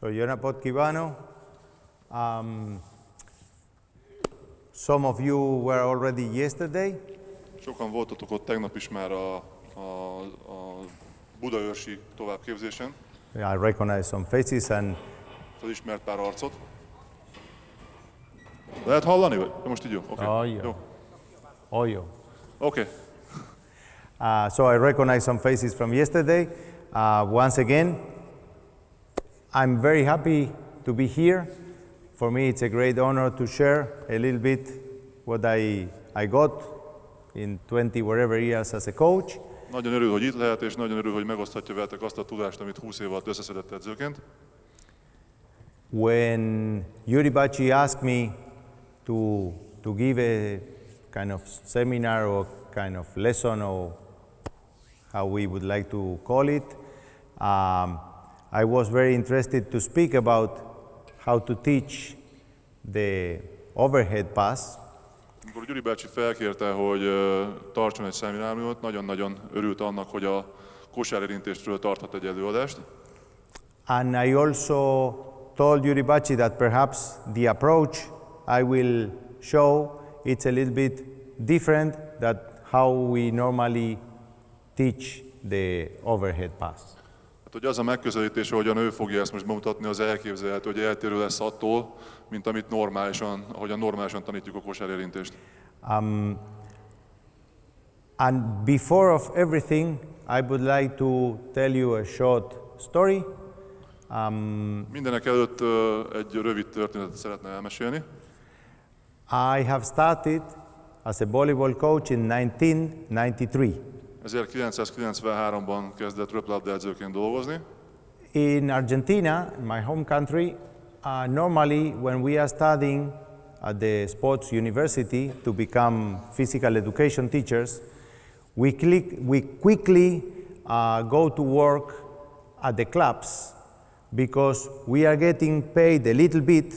So, jó napot kívánok! Some of you were already yesterday. Sokan voltatok ott tegnap is már a budaörsi továbbképzésen. I recognize some faces and Felismert pár arcot. Lehet hallani? Vagy? Most így jó? Okay. jó. Oh, jó. Okay. So I recognize some faces from yesterday. Once again, I'm very happy to be here. For me, it's a great honor to share a little bit what I got in 20 whatever years as a coach. Nagyon örül, hogy itt lehet, és nagyon örül, hogy megoszthatja veletek azt a tudást, amit 20 év alatt összeszedett edzőként. When Yuri Bacci asked me to give a kind of seminar or kind of lesson or how we would like to call it, I was very interested to speak about how to teach the overhead pass. Amikor Gyuri bácsi felkérte, hogy tartson egy szemináriumot, nagyon-nagyon örült annak, hogy a kosárérintésről tarthat egy előadást. And I also told Gyuri Bacci that perhaps the approach I will show it's a little bit different than how we normally teach the overhead pass. Hát, hogy az a megközelítés, ahogyan ő fogja ezt most bemutatni, az elképzelhető, hogy eltérő lesz attól, mint amit ahogyan normálisan tanítjuk a kosárérintést. And before of everything, I would like to tell you a short story. Mindenek előtt egy rövid történetet szeretne elmesélni. I have started as a volleyball coach in 1993. 1993-ban kezdett röplabda edzőként dolgozni. In Argentina, my home country, normally when we are studying at the sports university to become physical education teachers, we quickly go to work at the clubs because we are getting paid a little bit,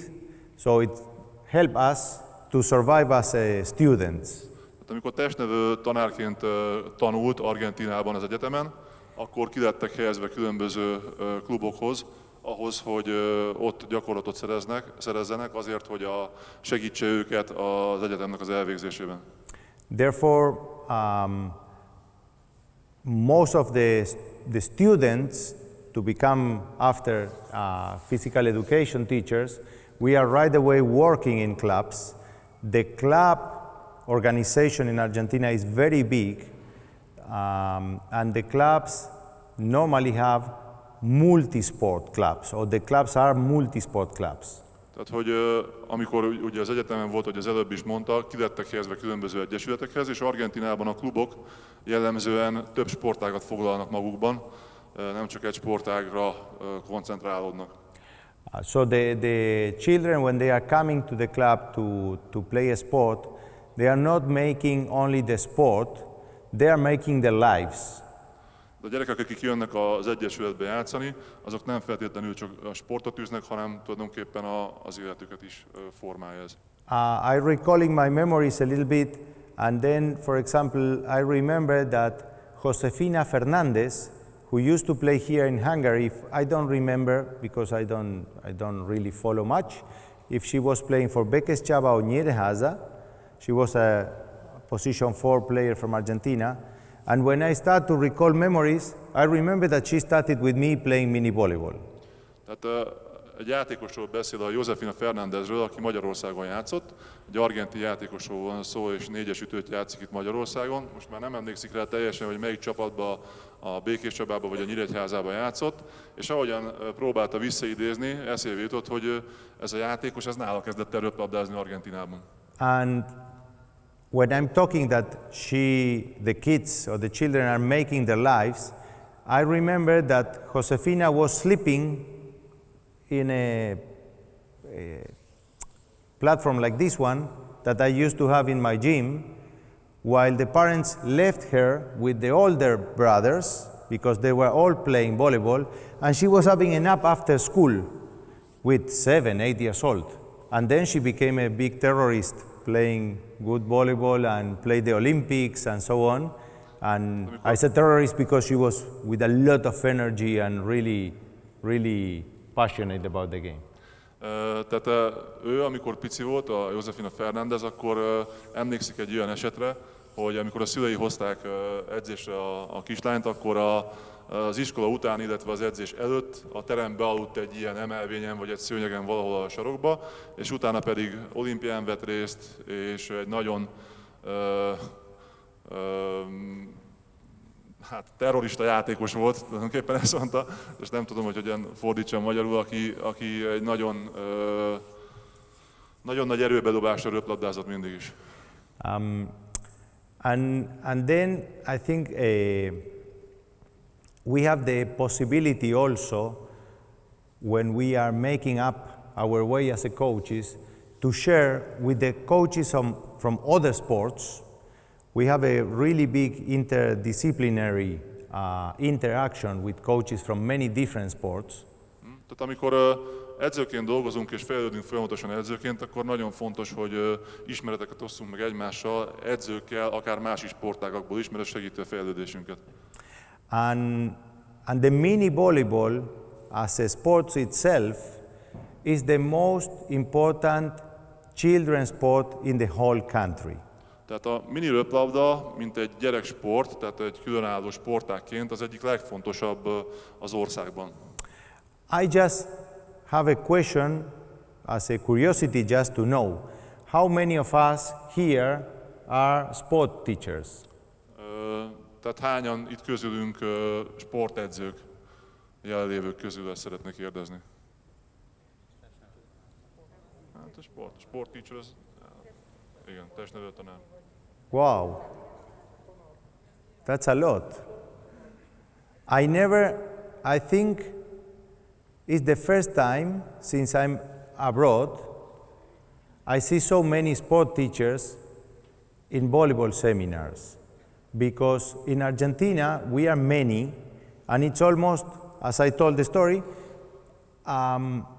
so it helps us to survive as students. Amikor testnevelő tanárként tanult Argentínában az egyetemen, akkor ki lettek helyezve különböző klubokhoz, ahhoz, hogy ott gyakorlatot szerezzenek azért, hogy segítse őket az egyetemnek az elvégzésében. Therefore, most of the students to become after physical education teachers, we are right away working in clubs. The club organization in Argentina is very big, and the clubs normally have multi-sport clubs, or the clubs are multi-sport clubs. Tehát, hogy amikor ugye az egyetemen volt, hogy az előbb is mondta, ki lettek helyezve különböző egyesületekhez, és Argentinában a klubok jellemzően több sportágat foglalnak magukban, nem csak egy sportágra koncentrálódnak. So the children, when they are coming to the club to play a sport, they are not making only the sport, they are making their lives. De a gyerekek, akik jönnek az egyesületbe játszani, azok nem feltétlenül csak a sportot űznek, hanem tulajdonképpen az életüket is formálja ez. I recalling my memories a little bit, and then, for example, I remember that Josefina Fernandez, who used to play here in Hungary, if I don't remember because I don't really follow much, if she was playing for Békéscsaba or Nyíregyháza, she was a position 4 player from Argentina. And when I start to recall memories, I remember that she started with me playing mini volleyball. Tehát egy játékosról beszél, a Josefina Fernándezről, aki Magyarországon játszott. Egy argentin játékosról van szó, és 4-es ütőt játszik itt Magyarországon. Most már nem emlékszik rá teljesen, hogy melyik csapatban, a Békéscsabában vagy a Nyíregyházában játszott. És ahogyan próbálta visszaidézni, eszébe jutott, hogy ez a játékos, ez nála kezdett el röplabdázni Argentinában. And when I'm talking that the kids or the children are making their lives, I remember that Josefina was sleeping in a platform like this one that I used to have in my gym, while the parents left her with the older brothers because they were all playing volleyball, and she was having a nap after school with 7, 8 years old. And then she became a big terrorist, playing good volleyball and played the Olympics and so on. And I said terrorist because she was with a lot of energy and really passionate about the game. Tehát ő, amikor pici volt, a Josefina Fernández, akkor emlékszik egy olyan esetre, hogy amikor a szülei hozták edzésre a kislányt, akkor az iskola után, illetve az edzés előtt a terembe aludt egy ilyen emelvényen vagy egy szőnyegen valahol a sarokba, és utána pedig olimpián vett részt, és egy nagyon terrorista játékos volt, tulajdonképpen ezt mondta, és nem tudom, hogy hogyan fordítsam magyarul, aki egy nagyon nagy erőbedobásra röplabdázott mindig is. And then I think we have the possibility also, when we are making up our way as a coaches, to share with the coaches from other sports. We have a really big interdisciplinary interaction with coaches from many different sports. Tehát amikor edzőként dolgozunk és fejlődünk folyamatosan edzőként, akkor nagyon fontos, hogy ismereteket osszunk meg egymással, edzőkkel, akár más sportágakból is, mert ez segíti a fejlődésünket. And the mini volleyball as a sport itself is the most important children's sport in the whole country. Tehát a mini röplabda, mint egy gyereksport, tehát egy különálló sportágként az egyik legfontosabb az országban. I just have a question as a curiosity just to know. How many of us here are sport teachers? Tehát hányan itt közülünk sportedzők, jelenlévők közül ezt szeretnék kérdezni? Hát a sport teachers, igen, testnevelő tanár. Wow, that's a lot. I think it's the first time since I'm abroad, I see so many sport teachers in volleyball seminars. Because in Argentina, we are many, and it's almost, as I told the story,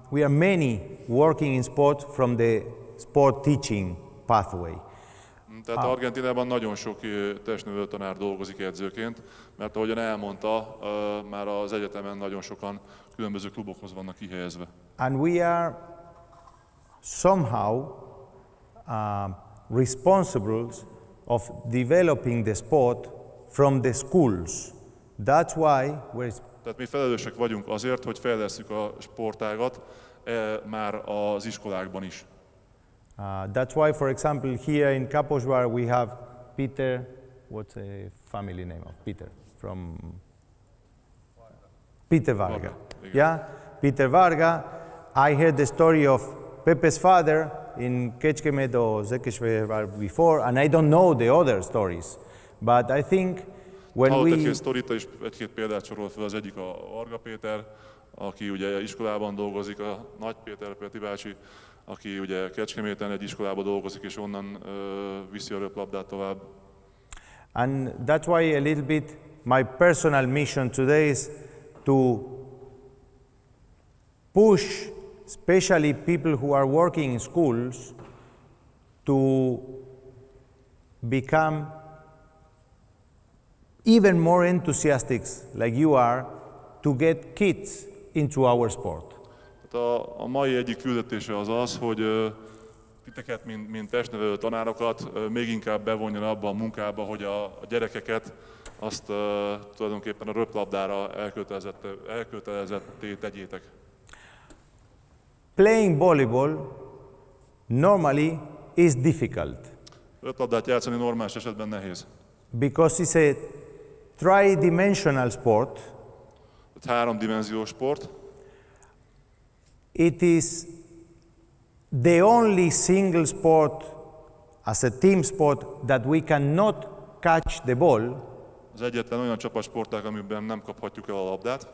we are many working in sport from the sport teaching pathway. Tehát Argentinában nagyon sok testnevelő tanár dolgozik edzőként, mert ahogyan elmondta, már az egyetemen nagyon sokan különböző klubokhoz vannak kihelyezve. And we are somehow responsible of developing the sport from the schools. That's why Tehát mi felelősek vagyunk azért, hogy fejlesszük a sportágat már az iskolákban is. That's why, for example, here in Kaposvár we have Peter. What's the family name of Peter? From Peter Varga. Yeah, Peter Varga. I heard the story of Pepe's father in Kecskemet or Székesfehérvár before, and I don't know the other stories. But I think when hallott egy-két sztorita is, egy-két példát sorol fel, az egyik a Varga Péter, aki ugye iskolában dolgozik, a Nagy Péter Peti bácsi, aki ugye Kecskeméten egy iskolában dolgozik, és onnan viszi a röplabdát tovább. And that's why a little bit my personal mission today is to push especially people who are working in schools to become even more enthusiastic like you are to get kids into our sport. A mai egyik küldetése az az, hogy titeket, mint testnevelő tanárokat még inkább bevonjon abba a munkába, hogy a gyerekeket azt tulajdonképpen a röplabdára elkötelezetté tegyétek. Playing volleyball normally is difficult. Röplabdát játszani normális esetben nehéz. Because it's a three-dimensional sport. Háromdimenziós sport. It is the only single sport as a team sport that we cannot catch the ball. Az egyetlen olyan csapatsportág, amiben nem kaphatjuk el a labdát.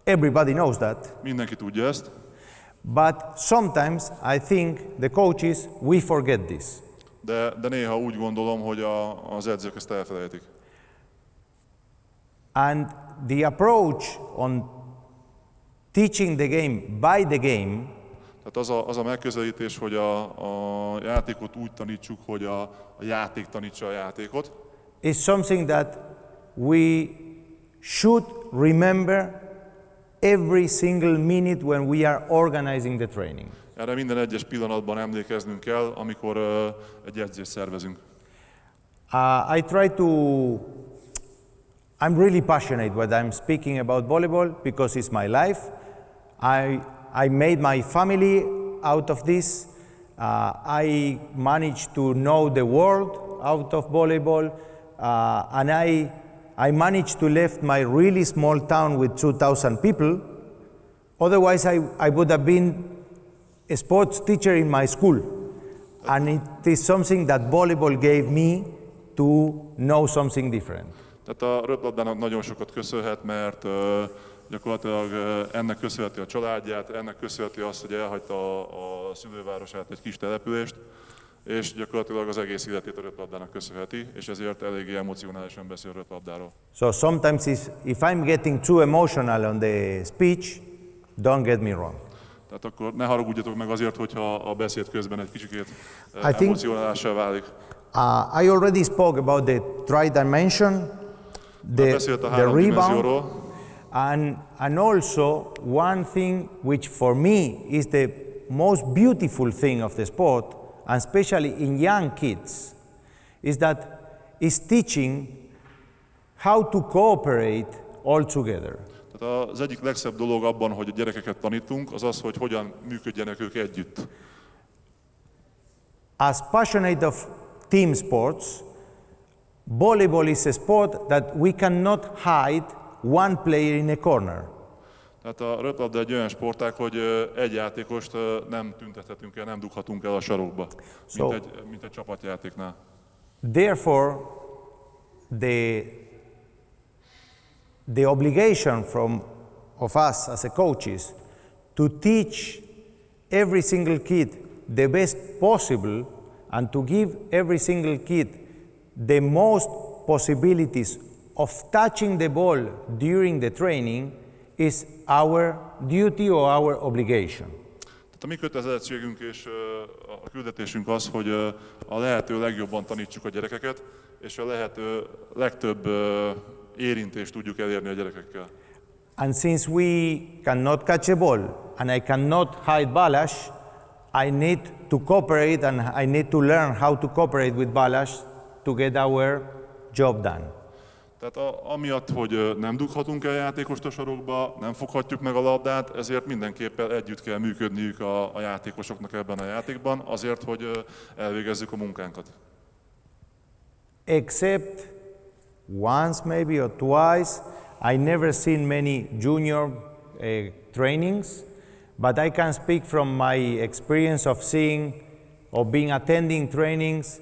Everybody knows that. Mindenki tudja ezt. But sometimes I think the coaches, we forget this. De néha úgy gondolom, hogy az edzők ezt elfelejtik. And the approach on teaching the game by the game. Tehát az a megközelítés, hogy a játékot úgy tanítsuk, hogy a játék tanítsa a játékot. Is something that we should remember every single minute when we are organizing the training. Erre minden egyes pillanatban emlékeznünk kell, amikor egy edzést szervezünk. I'm really passionate when I'm speaking about volleyball because it's my life. I made my family out of this. I managed to know the world out of volleyball, and I managed to leave my really small town with 2,000 people. Otherwise, I would have been a sports teacher in my school. And it is something that volleyball gave me to know something different. Tehát a röplabdának nagyon sokat köszönhet, mert gyakorlatilag ennek köszönheti a családját, ennek köszönheti azt, hogy elhagyta a szülővárosát, egy kis települést, és gyakorlatilag az egész életét a röplabdának köszönheti, és ezért eléggé emocionálisan beszél a röplabdáról. So sometimes if I'm getting too emotional on the speech, don't get me wrong. Tehát akkor ne haragudjatok meg azért, hogyha a beszéd közben egy kicsikét emocionálássá válik. I already spoke about the tri-dimension, the rebound, and also one thing which for me is the most beautiful thing of the sport, and especially in young kids, is that is teaching how to cooperate all together. Tehát az egyik legszebb dolog abban, hogy a gyerekeket tanítunk, az az, hogy hogyan működjenek ők együtt. As passionate of team sports, volleyball is a sport that we cannot hide one player in a corner. Tehát a röplabda egy olyan sportág, hogy egy játékost nem tüntethetünk el, nem dughatunk el a sarokba, mint egy csapatjátéknál. Therefore, the obligation of us as a coaches to teach every single kid the best possible and to give every single kid the most possibilities of touching the ball during the training is our duty or our obligation. Tehát a mi kötelezettségünk és a küldetésünk az, hogy a lehető legjobban tanítsuk a gyerekeket, és a lehető legtöbb érintést tudjuk elérni a gyerekekkel. And since we cannot catch a ball and I cannot hide Balázs, I need to cooperate and I need to learn how to cooperate with Balázs to get our job done. Tehát amiatt, hogy nem dughatunk el játékost a sarokba, nem foghatjuk meg a labdát, ezért mindenképpen együtt kell működniük a játékosoknak ebben a játékban, azért, hogy elvégezzük a munkánkat. Except once maybe or twice, I never seen many junior trainings, but I can speak from my experience of seeing or being attending trainings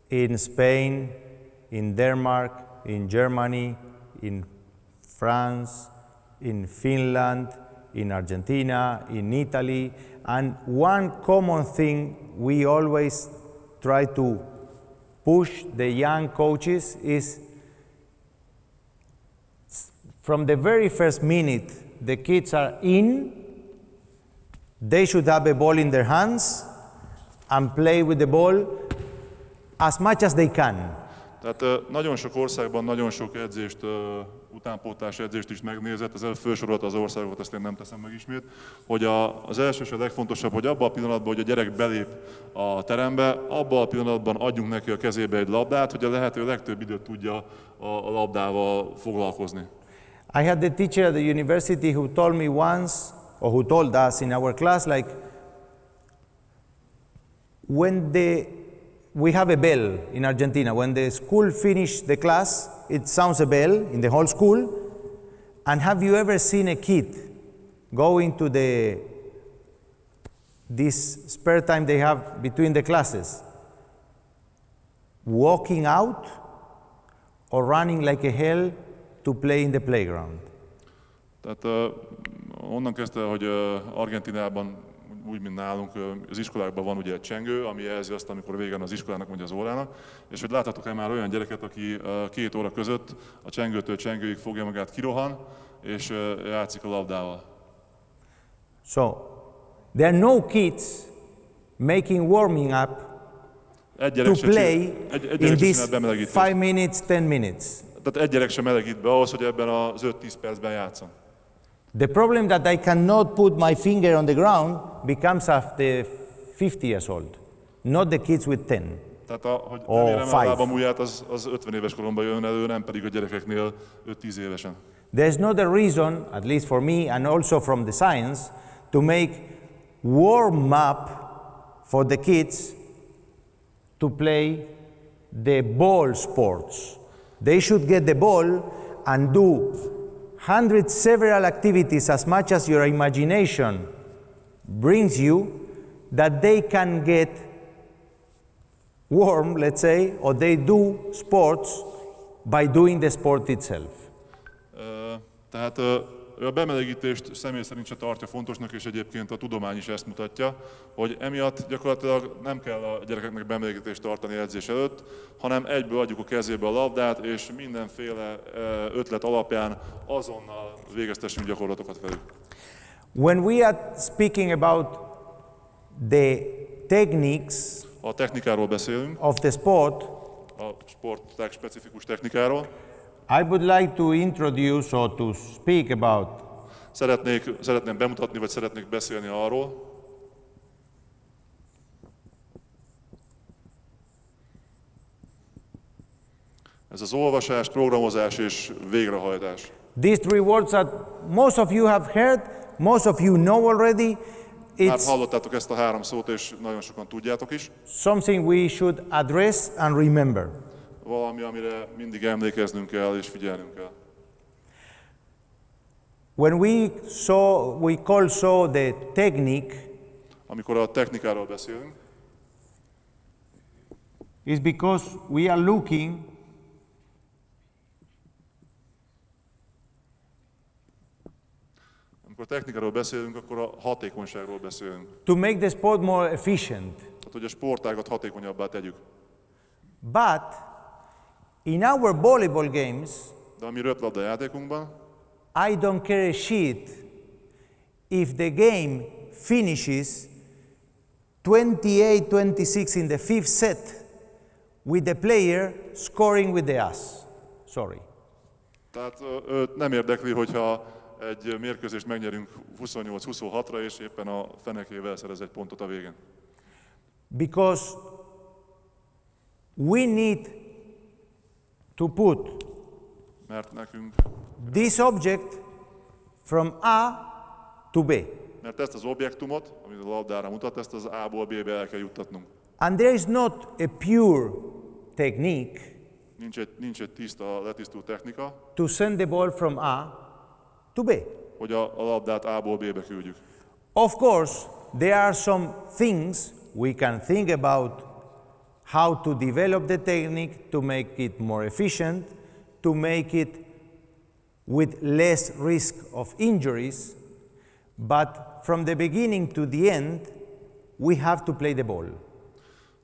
in Spain, in Denmark, in Germany, in France, in Finland, in Argentina, in Italy, and one common thing we always try to push the young coaches is from the very first minute the kids are in, they should have a ball in their hands and play with the ball as much as they can. Tehát nagyon sok országban nagyon sok edzést, utánpótlás edzést is megnézett, az előbb felsorolta az országokat, ezt én nem teszem meg ismét, hogy az első és a legfontosabb, hogy abban a pillanatban, hogy a gyerek belép a terembe, abban a pillanatban adjunk neki a kezébe egy labdát, hogy a lehető legtöbb időt tudja a labdával foglalkozni. I had the teacher at the university who told me once, or who told us in our class, like, we have a bell in Argentina. When the school finishes the class, it sounds a bell in the whole school. And have you ever seen a kid going to this spare time they have between the classes, walking out or running like a hell to play in the playground? Tehát onnan kezdte, hogy Argentinában úgy, mint nálunk, az iskolákban van ugye egy csengő, ami jelzi azt, amikor vége az iskolának, vagy az órának, és hogy láthatok-e már olyan gyereket, aki 2 óra között a csengőtől csengőig fogja magát, kirohan, és játszik a labdával. So, there are no kids making warming up to play in this 5 minutes, 10 minutes. Tehát egy gyerek sem melegít be ahhoz, hogy ebben az 5-10 percben játszon. The problem that I cannot put my finger on the ground becomes after 50 years old, not the kids with 10. Tehát hogy nem érem el a lábam ujját, az 50 éves koromban jön elő, nem pedig a gyerekeknél 5-10 évesen. There's not a reason, at least for me and also from the science, to make warm-up for the kids to play the ball sports. They should get the ball and do several activities as much as your imagination brings you, that they can get warm, let's say, or they do sports by doing the sport itself. Tehát a bemelegítést személy szerint se tartja fontosnak, és egyébként a tudomány is ezt mutatja, hogy emiatt gyakorlatilag nem kell a gyerekeknek bemelegítést tartani edzés előtt, hanem egyből adjuk a kezébe a labdát, és mindenféle ötlet alapján azonnal végeztessünk gyakorlatokat velük. When we are speaking about the techniques a technikáról beszélünk, of the sport, a sportág specifikus technikáról, I would like to introduce or to speak about szeretném bemutatni, vagy szeretnék beszélni arról, ez az olvasás, programozás és végrehajtás. These three words that most of you have heard, most of you know already. Már hallottátok ezt a 3 szót, és nagyon sokan tudjátok is. Something we should address and remember. Valami, amire mindig emlékeznünk kell és figyelnünk kell. When we call the technique, amikor a technikáról beszélünk, is because we are looking amikor technikáról beszélünk, akkor a hatékonyságról beszélünk. To make the sport more efficient. Tehát, hogy a sportágat hatékonyabbá tegyük. But in our volleyball games, de a mi röplabda játékunkban, I don't care a shit if the game finishes 28-26 in the 5th set with the player scoring with the ass. Sorry. Tehát nem érdekli, hogyha egy mérkőzést megnyerünk 28-26-ra, és éppen a fenekével szerez egy pontot a végén. Because we need to put mert nekünk this object from A to B. Mert ezt az objektumot, amit a labdára mutat, ezt az A-ból B-be el kell juttatnunk. And there is not a pure technique nincs egy tiszta, letisztult technika, to send the ball from A to B. hogy a labdát A-ból B-be küldjük. Of course, there are some things we can think about how to develop the technique to make it more efficient, to make it with less risk of injuries, but from the beginning to the end, we have to play the ball.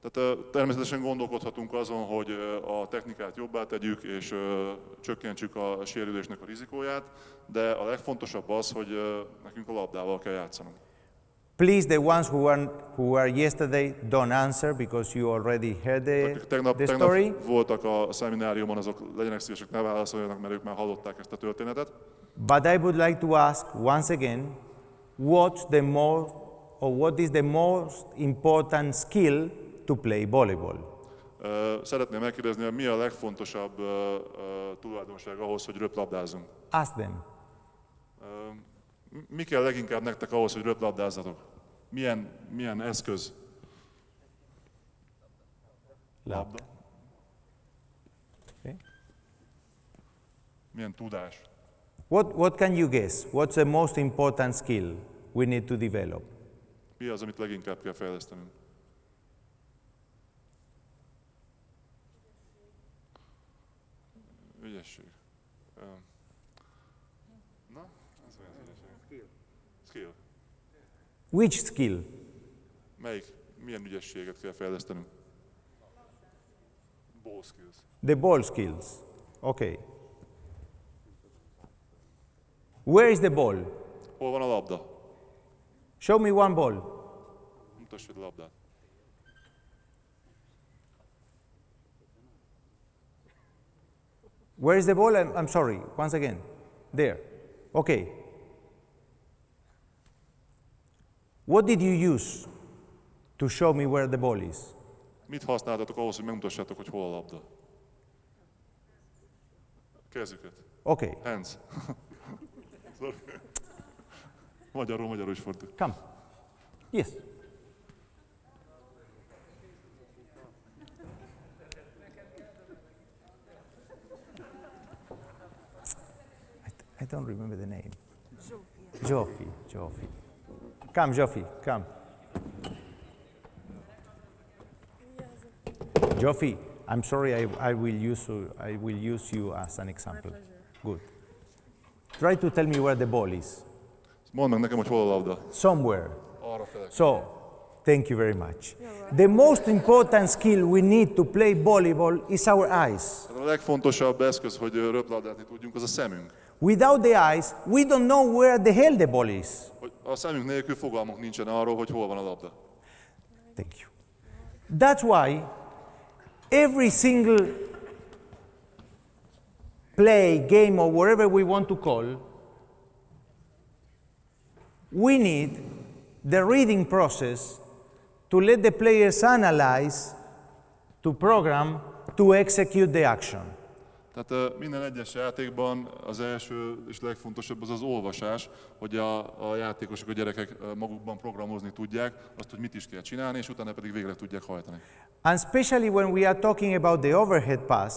Tehát természetesen gondolkodhatunk azon, hogy a technikát jobbá tegyük, és csökkentsük a sérülésnek a rizikóját, de a legfontosabb az, hogy nekünk a labdával kell játszanunk. Please, the ones who were yesterday, don't answer because you already heard the story. Tegnap voltak a szemináriumon, azok legyenek szívesek, ne válaszoljanak, mert ők már hallották ezt a történetet. But I would like to ask once again, what is the most important skill to play volleyball? Szeretném megkérdezni, hogy mi a legfontosabb tulajdonság ahhoz, hogy röplabdázzunk? Ask them. Mi kell leginkább nektek ahhoz, hogy röplabdázzatok? Milyen eszköz? Labda. Okay. Milyen tudás? What can you guess? What's the most important skill we need to develop? Mi az, amit leginkább kell fejlesztenünk? Ügyesség. Na, ez olyan ügyesség. Skill. Which skill? Milyen ügyességet kell fejlesztenünk? Ball skills. The ball skills. Okay. Where is the ball? Hol van a labda? Show me one ball. Mutassad a labdát. Where is the ball? I'm sorry, once again. There. Okay. What did you use to show me where the ball is? Mit használtatok ahhoz, hogy megmutassátok, hogy hol a labda? Kezüket. Okay. Hands. Magyarul is fordul. Come. Yes. I don't remember the name. Jofi. Come, Jofi, come. Jofi, I'm sorry, I will use you as an example. Good. Try to tell me where the ball is. Mondd meg nekem, hogy hol a labda. Somewhere. Arra felek. So, thank you very much. The most important skill we need to play volleyball is our eyes. A legfontosabb eszköz, hogy röplabdázni tudjunk, az a szemünk. Without the eyes, we don't know where the hell the ball is. A szemünk nélkül fogalmunk nincsen arról, hogy hol van a labda. Thank you. That's why every single play, game, or whatever we want to call, we need the reading process to let the players analyze, to program, to execute the action. Tehát minden egyes játékban az első és legfontosabb az az olvasás, hogy a játékosok, a gyerekek magukban programozni tudják azt, hogy mit is kell csinálni, és utána pedig végre tudják hajtani. And especially when we are talking about the overhead pass,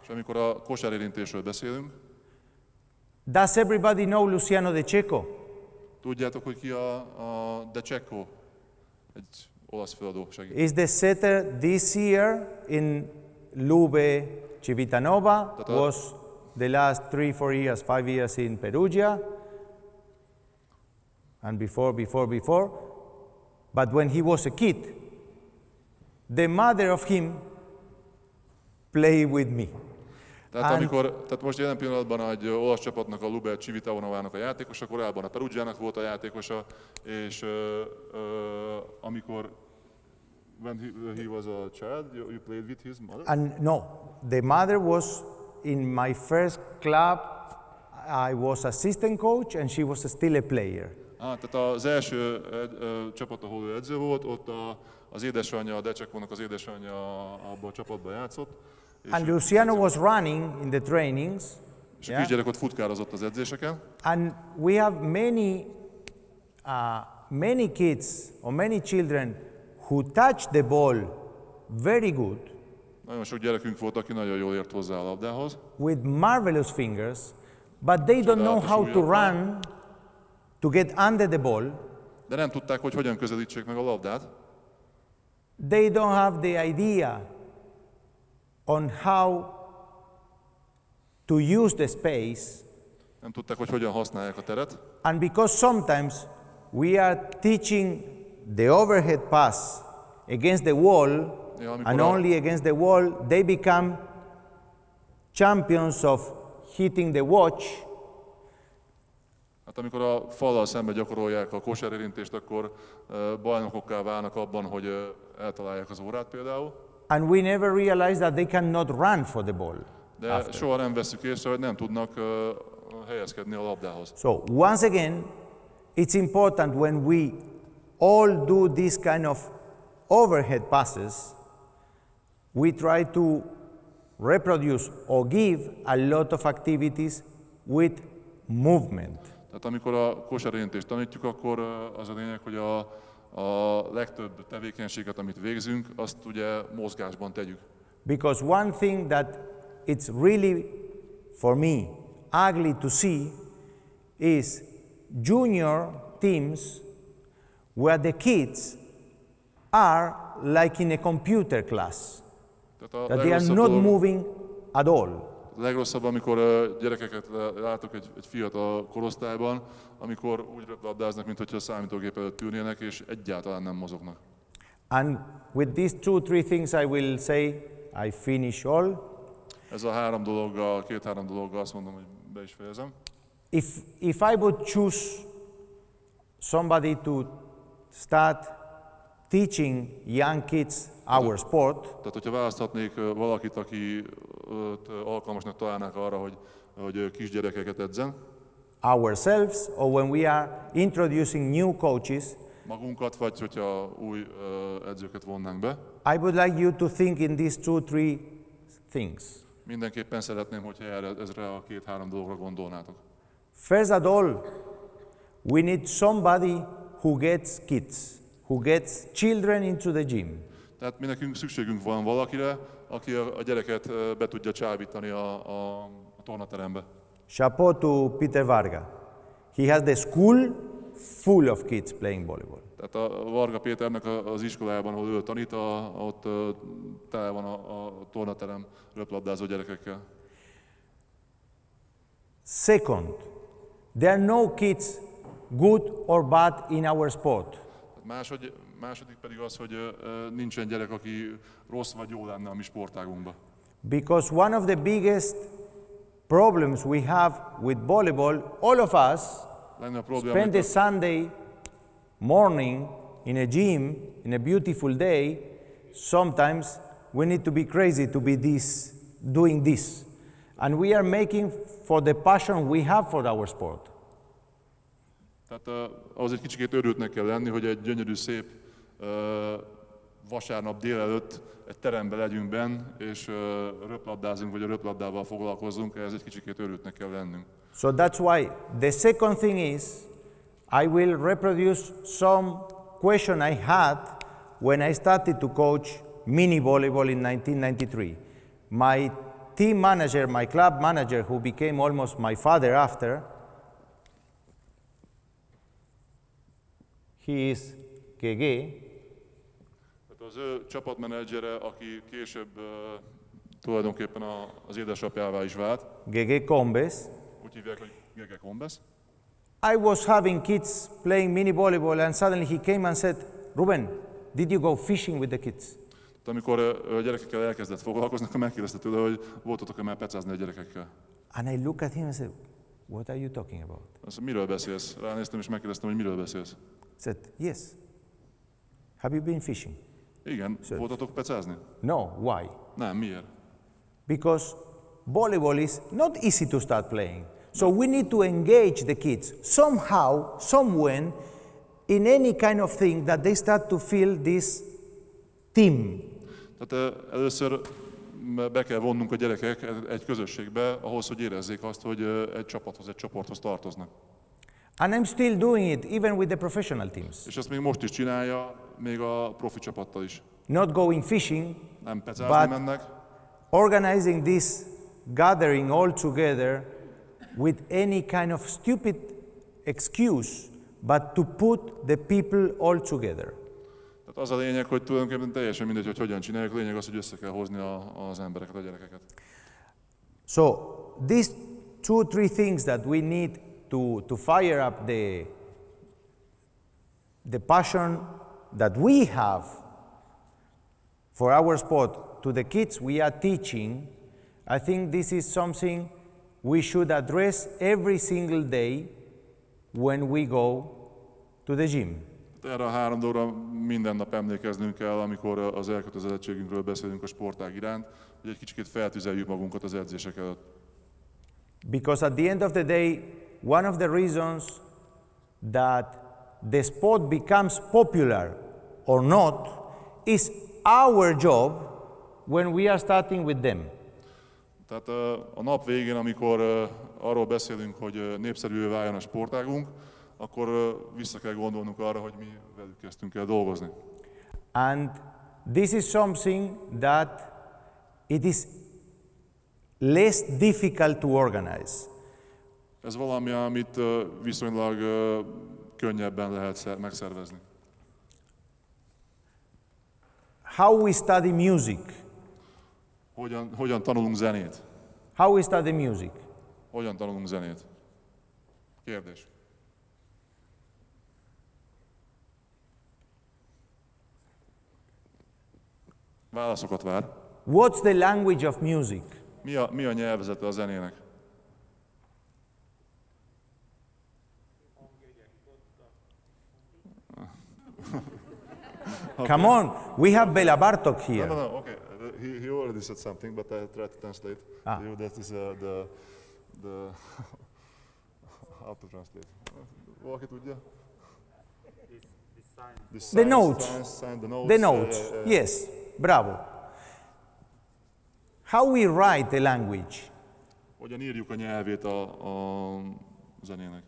és amikor a kosárérintésről beszélünk, does everybody know Luciano De Cecco? Tudjátok, hogy ki a De Cecco? Egy olasz feladó segít. Is the setter this year in Lube Civitanova, was the last 3-4 years, 5 years in Perugia, and before. But when he was a kid, the mother of him played with me. Tehát most jelen pillanatban egy olasz csapatnak, a Lube Civitanovának a játékosa, korábban a Perugiának volt a játékosa, és amikor when he was a child, you played with his mother? And no, the mother was in my first club. I was assistant coach, and she was still a player. Tehát az első csapat, ahol ő edző volt, ott az édesanyja, a De Ceccónak az édesanyja abban a csapatban játszott. And Luciano was running in the trainings. És a kisgyerek ott futkározott az edzéseken. And we have many kids or many children who touch the ball very good. Nagyon sok gyerekünk volt, aki nagyon jól ért hozzá a labdához. With marvelous fingers, but they don't know how to run to get under the ball. De nem tudták, hogy hogyan közelítsék meg a labdát. They don't have the idea on how to use the space. Nem tudták, hogy hogyan használják a teret. And because sometimes we are teaching the overhead pass against the wall, and only against the wall, they become champions of hitting the watch. Hát amikor a fallal szembe gyakorolják a kosárérintést, akkor bajnokokká válnak abban, hogy eltalálják az órát például. And we never realize that they cannot run for the ball. De after. Soha nem vesszük észre, hogy nem tudnak helyezkedni a labdához. So once again, it's important when we all do this kind of overhead passes, we try to reproduce or give a lot of activities with movement. Tehát amikor a kosárérintést tanítjuk, akkor az a lényeg, hogy a legtöbb tevékenységet, amit végzünk, azt ugye mozgásban tegyük. Because one thing that it's really, for me, ugly to see is junior teams where the kids are like in a computer class. That they are not moving at all. A legrosszabb, amikor gyerekeket látok egy fiatal korosztályban, amikor úgy röplabdáznak, mintha a számítógép előtt ülnének, és egyáltalán nem mozognak. And with these 2-3 things I will say, I finish all. Ez a két-három dologgal azt mondom, hogy be is fejezem. If I would choose somebody to start teaching young kids our sport, tehát, hogyha választhatnék valakit, aki alkalmasnak találnák arra, hogy kisgyerekeket edzen, ourselves, or when we are introducing new coaches, magunkat, vagy hogyha új edzőket vonnánk be. I would like you to think in these 2-3 things. Mindenképpen szeretném, hogyha ezre a 2-3 dologra gondolnátok. First of all, we need somebody who gets kids, who gets children into the gym. Tehát mi nekünk szükségünk van valakire, aki a gyereket be tudja csábítani a tornaterembe. Chapeau to Peter Varga. He has the school full of kids playing volleyball. Tehát a Varga Péternek az iskolában, ahol ő tanít, ott tele van a tornaterem röplabdázó gyerekekkel. Second, there are no kids good or bad in our sport. Második pedig az, hogy nincsen gyerek, aki rossz vagy jó lenne a mi sportágunkban. Because one of the biggest problems we have with volleyball, all of us spend a Sunday morning in a gym, in a beautiful day. Sometimes we need to be crazy to be doing this. And we are making for the passion we have for our sport. Tehát ahhoz egy kicsikét őrültnek kell lenni, hogy egy gyönyörű, szép vasárnap délelőtt egy teremben legyünk benn, és röplabdázunk, vagy a röplabdával foglalkozzunk, ehhez egy kicsikét őrültnek kell lennünk. So that's why the second thing is, I will reproduce some question I had when I started to coach mini volleyball in 1993. My team manager, my club manager, who became almost my father after, he is Gege. Az ő csapatmenedzsere, aki később tulajdonképpen az édesapjává is vált. Gege Combes. Úgy hívják, hogy Gege Combes. I was having kids playing mini volleyball and suddenly he came and said, Ruben, did you go fishing with the kids? Amikor a gyerekekkel elkezdett foglalkozni, akkor megkérdezte tőle, hogy voltatok-e már pecázni a gyerekekkel. And I looked at him and said, what are you talking about? Azt miről beszélsz? Ránéztem és megkérdeztem, hogy miről beszélsz. Said, yes. Have you been fishing? Igen, voltatok pecázni? No, why? Nem, miért? Because volleyball is not easy to start playing. So we need to engage the kids somehow, somewhen, in any kind of thing that they start to feel this team. Tehát először be kell vonnunk a gyerekek egy közösségbe, ahhoz, hogy érezzék azt, hogy egy csapathoz, egy csoporthoz tartoznak. And I'm still doing it, even with the professional teams. És ezt még most is csinálja, még a profi csapattal is. Not going fishing, nem pecázni mennek, organizing this gathering all together with any kind of stupid excuse, but to put the people all together. Tehát az a lényeg, hogy tulajdonképpen teljesen mindegy, hogy hogyan csináljuk, a lényeg az, hogy össze kell hozni az embereket, a gyerekeket. So, these 2-3 things that we need to fire up the passion that we have for our sport to the kids we are teaching, I think this is something we should address every single day when we go to the gym. Erre a 3 dologra minden nap emlékeznünk kell, amikor az elkötelezettségünkről beszélünk a sportág iránt, hogy egy kicsit feltüzeljük magunkat az edzések előtt. Because at the end of the day, one of the reasons that the sport becomes popular or not is our job when we are starting with them. Tehát a nap végén, amikor arról beszélünk, hogy népszerűvé váljon a sportágunk, akkor vissza kell gondolnunk arra, hogy mi velük kezdtünk el dolgozni. And this is something that it is less difficult to organize. Ez valami, amit viszonylag könnyebben lehet megszervezni. How we study music? Hogyan tanulunk zenét? How we study music? Hogyan tanulunk zenét? Kérdés. Válaszokat vár. What's the language of music? Mi a nyelvezete a zenének? Come on, we have Bela Bartok here. No, okay. He already said something, but I tried to translate. That is the how to translate. Valaki tudja? The notes. The notes. Yeah. Yes, bravo. How we write a language. Hogyan írjuk a nyelvét a zenének?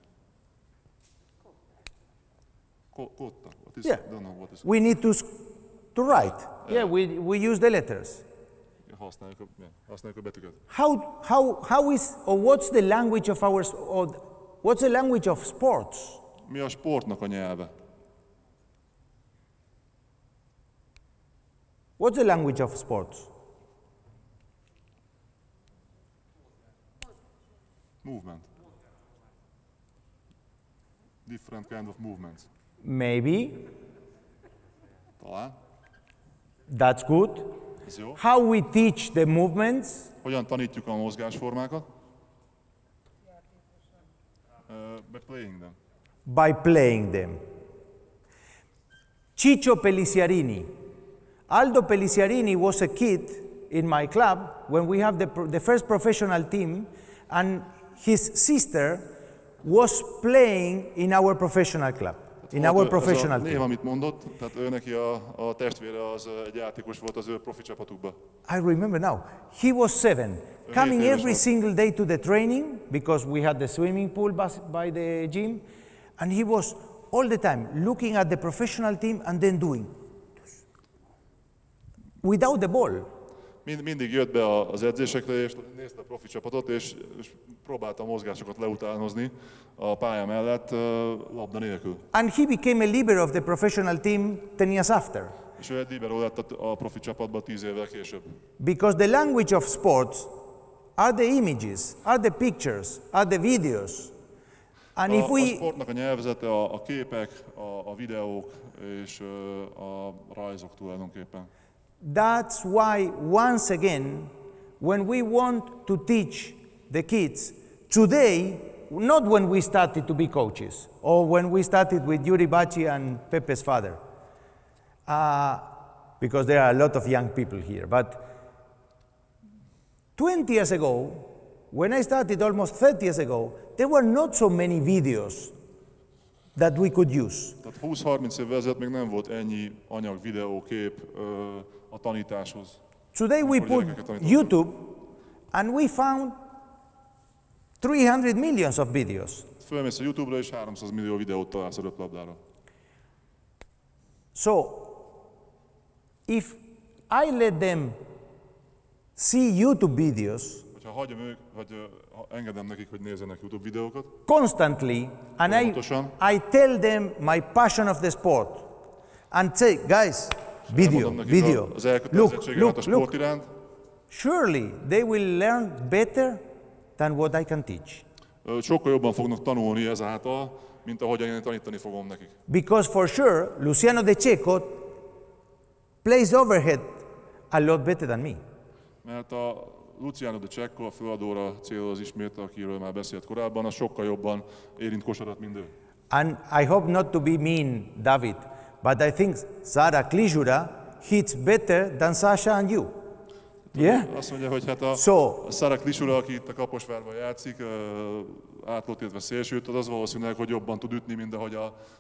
Kotta. What is, Yeah. don't know what is. We need to write. Yeah, we use the letters. Használjuk a betűket. How is, or what's the language of our, or what's the language of sports? Mi a sportnak a nyelve? What's the language of sports? Movement. Different kind of movements. Maybe. Talán. That's good. Ez jó. How we teach the movements? Hogyan tanítjuk a mozgásformákat? By playing them. By playing them. Ciccio Peliciarini. Aldo Peliciarini was a kid in my club when we have the first professional team, and his sister was playing in our professional club. In our professional team. team. Amit mondott, tehát ő neki a testvére az egy játékos volt az ő profi csapatukban. I remember now. He was 7, coming every single day to the training because we had the swimming pool by the gym, and he was all the time looking at the professional team and then doing without the ball. Mindig jött be az edzésekre, és nézte a profi csapatot, és próbálta a mozgásokat leutánozni a pálya mellett labda nélkül. And he became a libero of the professional team 10 years after. És ő egy libero lett a profi csapatban 10 évvel később. Because the language of sports are the images, are the pictures, are the videos. And if we... A sportnak a nyelvezete a képek, a videók és a rajzok tulajdonképpen. That's why, once again, when we want to teach the kids, today, not when we started to be coaches, or when we started with Yuri Baci and Pepe's father, because there are a lot of young people here, but 20 years ago, when I started almost 30 years ago, there were not so many videos that we could use. Tehát 20-30 évvel ezelőtt még nem volt ennyi anyag, videó, kép a tanításhoz. Today we put YouTube and we found 300 millions of videos. Fölmész a YouTube-ra és 300 millió videót találsz a röplabdára. So, if I let them see YouTube videos, hogyha hagyom ők, vagy engedem nekik, hogy nézzenek YouTube videókat, constantly, and I tell them my passion of the sport, and say, guys, video. Look. Surely they will learn better than what I can teach. Sokkal jobban fognak tanulni ezáltal, mint ahogyan én tanítani fogom nekik. Because for sure, Luciano De Cecco plays overhead a lot better than me. Mert a Luciano De Cecco, a főadóra céloz ismét, akiről már beszélt korábban, az sokkal jobban érint kosarat, mint ő. And I hope not to be mean, David, but I think Sara Klijura hits better than Sasha and you. Yeah? Azt mondja, hogy hát a Sara Klijura, aki itt a Kaposvárban játszik, átlót, illetve szélsőt, az valószínűleg, hogy jobban tud ütni, mint ahogy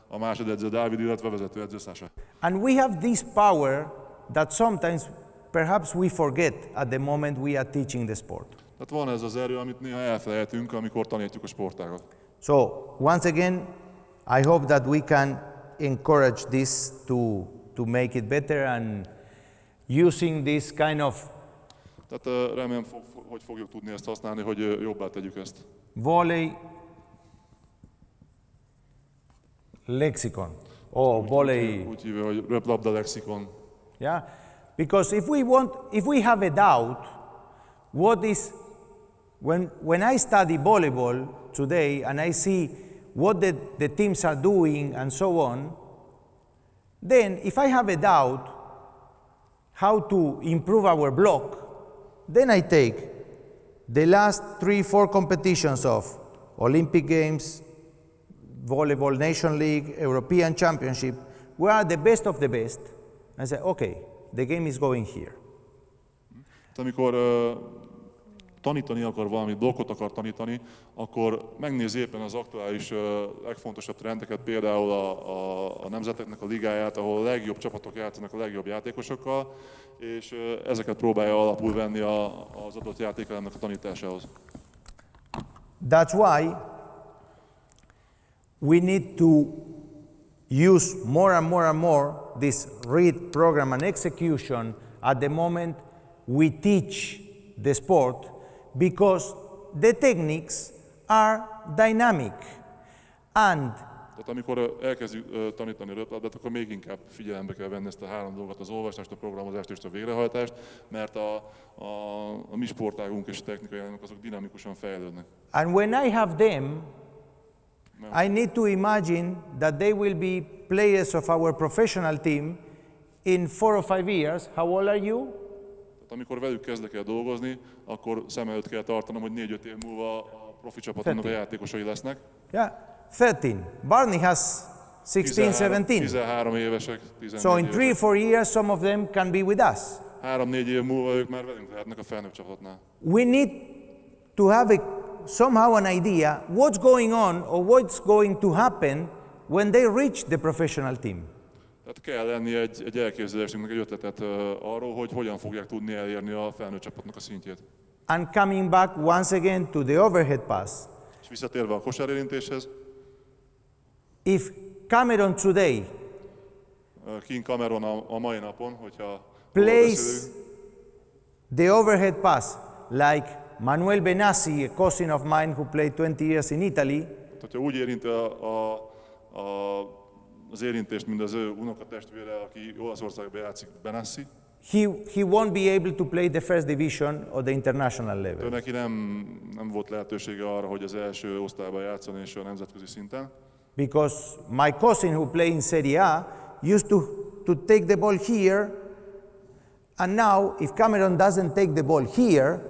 a másodedző Dávid, illetve vezetőedző Sasha. And we have this power that sometimes perhaps we forget at the moment we are teaching the sport. Tehát van ez az erő, amit néha elfelejtünk, amikor tanítjuk a sportágat. So, once again, I hope that we can encourage this to make it better and using this kind of... Tehát remélem, hogy fogjuk tudni ezt használni, hogy jobbá tegyük ezt. Volley lexicon. Volley... Úgy hívja, hogy röplabda lexikon. Yeah, because if we have a doubt, what is... When I study volleyball today and I see what the teams are doing and so on, then if I have a doubt how to improve our block, then I take the last 3-4 competitions of Olympic Games, Volleyball Nation League, European Championship, where are the best of the best. I say, okay, the game is going here. Amikor tanítani akar valamit, blokkot akar tanítani, akkor megnézi éppen az aktuális legfontosabb trendeket, például a nemzeteknek a ligáját, ahol a legjobb csapatok játszanak a legjobb játékosokkal, és ezeket próbálja alapul venni az adott játékelemnek a tanításához. That's why we need to use more and more and more this read, program and execution at the moment we teach the sport, because the techniques are dynamic. And tehát amikor elkezdjük tanítani röplabdát, akkor még inkább figyelembe kell venni ezt a három dolgot, az olvasást, a programozást és a végrehajtást, mert a mi sportágunk és a technikai elemek azok dinamikusan fejlődnek. And when I have them, I need to imagine that they will be players of our professional team in 4 or 5 years. How old are you? Tehát amikor velük kezdek el dolgozni, akkor szem előtt kell tartanom, hogy 4-5 év múlva a profi csapatomnak a játékosai lesznek. Yeah, 13. Barney has 16, 17. 13 évesek, 14 So in évesek. 3-4 years, some of them can be with us. 3-4 év múlva ők már velünk lehetnek a felnőtt csapatnál. We need to have somehow an idea what's going on or what's going to happen when they reach the professional team. Tehát kell lenni egy elképzelésünknek, egy ötletet arról, hogy hogyan fogják tudni elérni a felnőtt csapatnak a szintjét. And coming back once again to the overhead pass, És visszatérve a kosárérintéshez, if Cameron today King Cameron a mai napon, hogyha plays the overhead pass like Manuel Benassi, a cousin of mine who played 20 years in Italy, hogyha úgy érinti az érintést, mint az ő unokatestvére, aki Olaszországban játszik, Benassi, he won't be able to play the first division or the international level. neki nem volt lehetősége arra, hogy az első osztályban játszon és a nemzetközi szinten. Because my cousin who played in Serie A used to take the ball here, and now if Cameron doesn't take the ball here,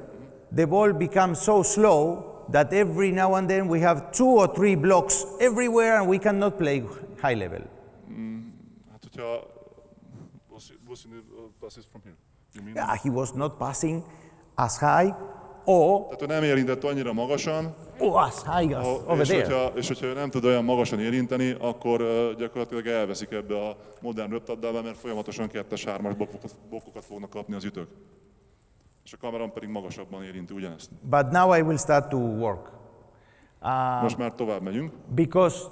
the ball becomes so slow that every now and then we have 2 or 3 blocks everywhere and we cannot play high level. Hát hogyha passes from here. You mean? Yeah, he was not passing as high or Tehát ő nem érintett annyira magasan, as high as over there. és hogyha ő nem tud olyan magasan érinteni, akkor gyakorlatilag elveszik ebbe a modern röplabdába, mert folyamatosan 2-3-as blokkokat fognak kapni az ütők. És a Cameron pedig magasabban érinti ugyanezt. But now I will start to work. Most már tovább megyünk. Because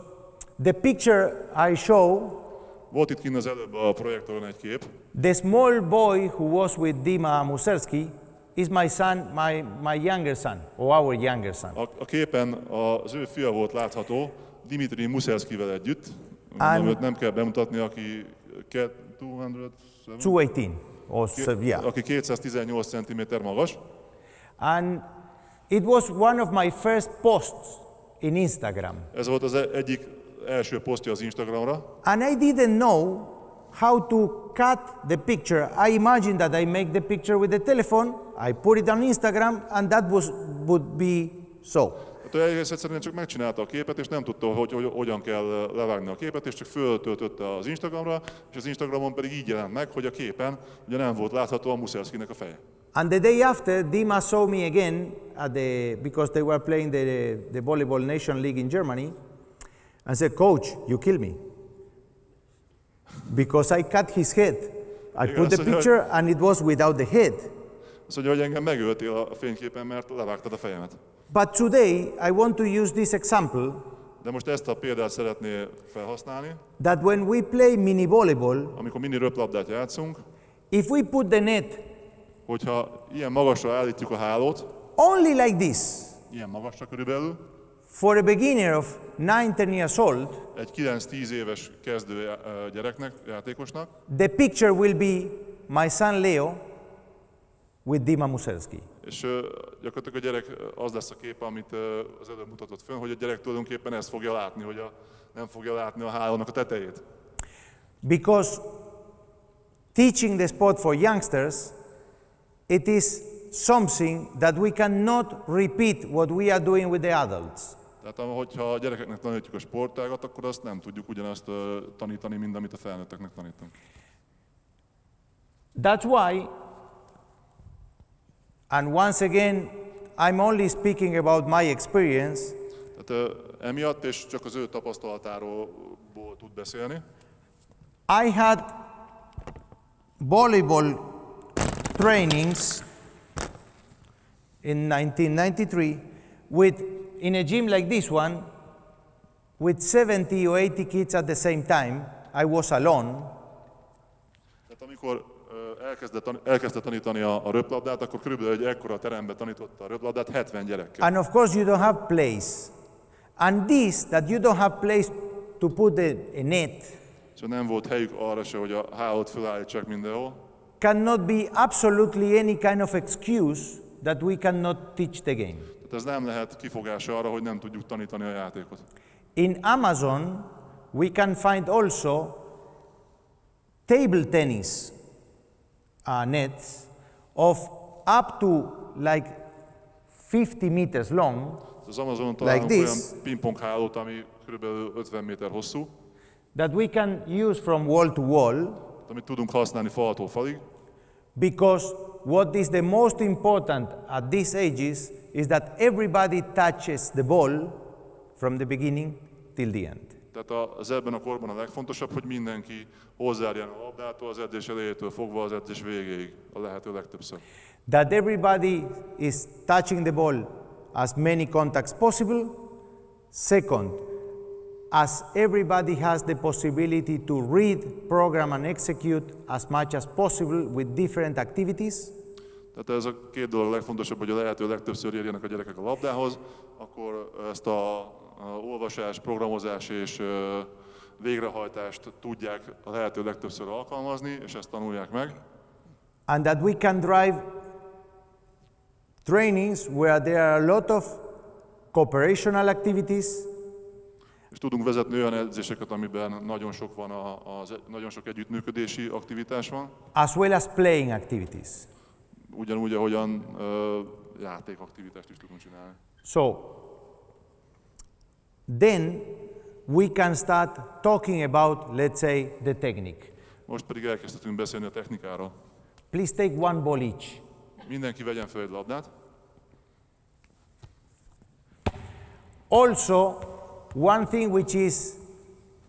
the picture I show, Volt itt kint az előbb a projektoron egy kép. the small boy who was with Dima Muserski is my son, my younger son, or our younger son. A képen az ő fia volt látható, Dimitri Muserskivel együtt. Mondom, őt nem kell bemutatni, aki 218. Yeah. Aki 218 cm magas. And it was one of my first posts in Instagram. Ez volt az egyik első posztja az Instagramra. And I didn't know how to cut the picture. I imagined that I make the picture with the telephone, I put it on Instagram, and that would be so. Hát ő egész egyszerűen csak megcsinálta a képet, és nem tudta, hogy hogyan kell levágni a képet, és csak föltöltötte az Instagramra, és az Instagramon pedig így jelent meg, hogy a képen ugye nem volt látható a Muserskinek a feje. And the day after, Dima saw me again because they were playing the Volleyball Nation League in Germany, and said, "Coach, you kill me." Because I cut his head. I put the picture and it was without the head. Azt mondja, hogy engem megöltél a fényképen, mert levágtad a fejemet. But today, I want to use this example. De most ezt a példát szeretné felhasználni. That when we play mini volleyball, amikor mini röplabdát játszunk, if we put the net, hogyha ilyen magasra állítjuk a hálót, only like this, ilyen magasra körülbelül, for a beginner of 9-10 years old, egy 9-10 éves kezdő gyereknek, játékosnak, the picture will be my son Leo with Dima Muserski. És gyakorlatilag a gyerek az lesz a kép, amit az előbb mutatott fönn, hogy a gyerek tulajdonképpen ezt fogja látni, hogy nem fogja látni a hálónak a tetejét. Because teaching the sport for youngsters, it is something that we cannot repeat what we are doing with the adults. Tehát hogyha a gyerekeknek tanítjuk a sportágat, akkor azt nem tudjuk ugyanazt tanítani, mint amit a felnőtteknek tanítunk. That's why, and once again, I'm only speaking about my experience, Tehát emiatt, és csak az ő tapasztalatáról tud beszélni. I had volleyball trainings in 1993 in a gym like this one, with 70 or 80 kids at the same time. I was alone. Tehát amikor elkezdte tanítani a röplabdát, akkor körülbelül egy ekkora teremben tanította a röplabdát 70 gyerekkel. And of course you don't have place. And this, that you don't have place to put a net, És nem volt helyük arra se, hogy a hálót felállítsák mindenhol. cannot be absolutely any kind of excuse that we cannot teach the game. Tehát ez nem lehet kifogása arra, hogy nem tudjuk tanítani a játékot. In Amazon, we can find also table tennis nets of up to like 50 meters long, Az Amazonon like találunk this, olyan pingpong hálót, ami kb. 50 méter hosszú, that we can use from wall to wall, amit tudunk használni faltól falig, because what is the most important at these ages is that everybody touches the ball from the beginning till the end. Tehát az ebben a korban a legfontosabb, hogy mindenki hozzájárjon a labdától, az edzés elejétől fogva az edzés végéig, a lehető legtöbbször. That everybody is touching the ball as many contacts possible. Second, as everybody has the possibility to read, program and execute as much as possible with different activities. Tehát ez a két dolog a legfontosabb, hogy a lehető legtöbbször érjenek a gyerekek a labdához, akkor ezt a olvasás, programozás és végrehajtást tudják a lehető legtöbbször alkalmazni, és ezt tanulják meg. And that we can drive trainings where there are a lot of cooperational activities, És tudunk vezetni olyan edzéseket, amiben nagyon sok van nagyon sok együttműködési aktivitás van. as well as playing activities. Ugyanúgy, ahogyan játékaktivitást is tudunk csinálni. So, then we can start talking about, let's say, the technique. Most pedig elkezdhetünk beszélni a technikáról. Please take one ball each. Mindenki vegyen fel egy labdát. Also, one thing which is,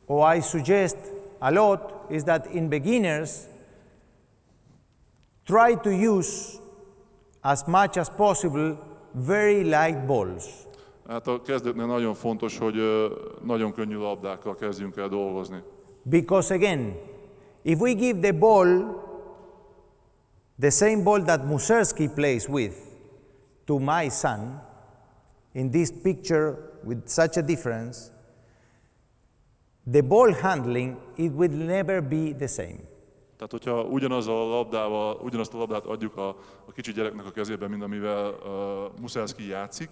or I suggest a lot, is that in beginners, try to use as much as possible very light balls. Hát a kezdőknél nagyon fontos, hogy nagyon könnyű labdákkal kezdjünk el dolgozni. Because again, if we give the ball, the same ball that Mussorgsky plays with, to my son, in this picture with such a difference, the ball handling, it will never be the same. Tehát, hogyha ugyanazt a labdát adjuk a kicsi gyereknek a kezébe, mint amivel Mussorgsky játszik,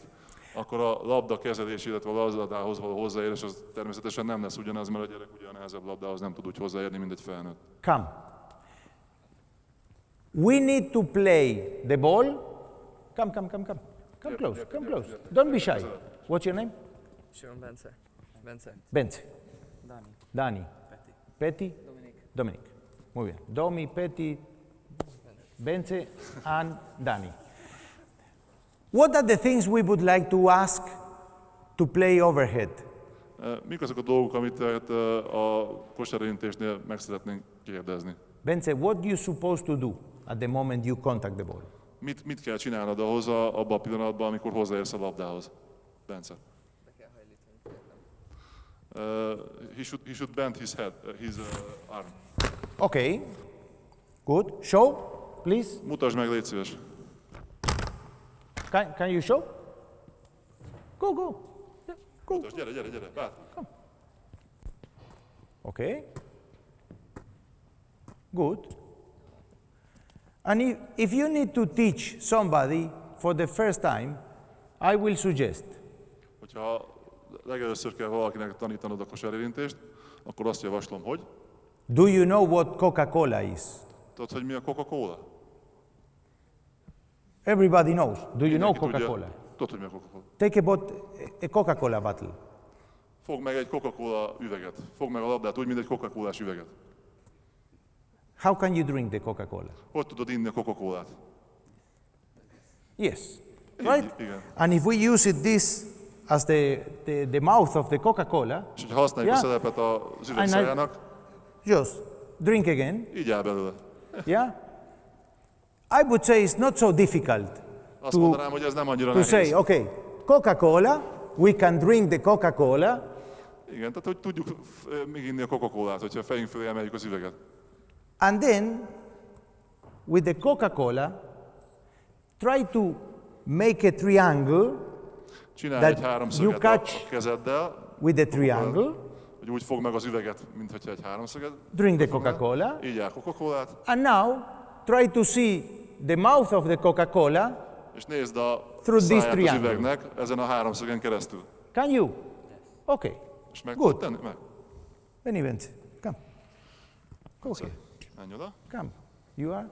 akkor a labda kezelés, illetve a labdához való hozzáérés az természetesen nem lesz ugyanaz, mert a gyerek ugyan nehezebb labdához nem tud úgy hozzáérni, mint egy felnőtt. Come. We need to play the ball. Come, come, come, come. Come close, come close. Don't be shy. What's your name? Simon Bence. Bence. Bence. Dani. Dani. Peti. Peti? Dominik. Dominic. Muy bien. Domi, Peti, Bence, and Dani. What are the things we would like to ask to play overhead? Mik azok a dolgok, amit a Kosárérintéstnél meg szeretnénk kérdezni? Bence, what you supposed to do at the moment you contact the ball? Mit kell csinálnod ahhoz abban a pillanatban, amikor hozzáérsz a labdához? Bence. Be kell hajlítani. He should bend his arm. Okay. Good. Show, please. Mutasd meg, légy szíves. Can you show? Go, go. Yeah, go. Mutasd, gyere, bátran. Okay. Good. And if you need to teach somebody for the first time, I will suggest. Hogyha legelőször kell valakinek tanítanod a kosárérintést, akkor azt javaslom, hogy... Do you know what Coca-Cola is? Tudod, hogy mi a Coca-Cola? Everybody knows. Do you know Mindenki tudja. Coca-Cola? Tudod, hogy mi a Coca-Cola? Take a Coca-Cola bottle. Fogd meg egy Coca-Cola üveget. Fogd meg a labdát úgy, mint egy Coca-Colás üveget. How can you drink the Coca-Cola? Hogy tudod inni a Coca-Colát? Yes. right? Igen. And if we use it this as the mouth of the Coca-Cola, És hogyha használjuk a szerepet az üveg szájának, just drink again, így áll belőle. yeah? I would say it's not so difficult Azt mondanám, hogy ez nem annyira to say, nehéz. okay, Coca-Cola, we can drink the Coca-Cola, Igen, tehát hogy tudjuk még inni a Coca-Colát, hogyha a fejünk fölé emeljük az üveget. and then with the Coca-Cola, try to make a triangle Csinálj that egy you háromszöget catch a kezeddel, with the triangle, hogy úgy fog meg az üveget, mint hogyha egy háromszöget. drink the Coca-Cola, Így áll Coca-Colát, and now try to see the mouth of the Coca-Cola. és nézd a Through this száját az triangle. üvegnek ezen a háromszögen keresztül. Can you? Okay. És meg Good. tudod tenni? Meg. Benny Vence, come. Go here. Menj oda. Come. You are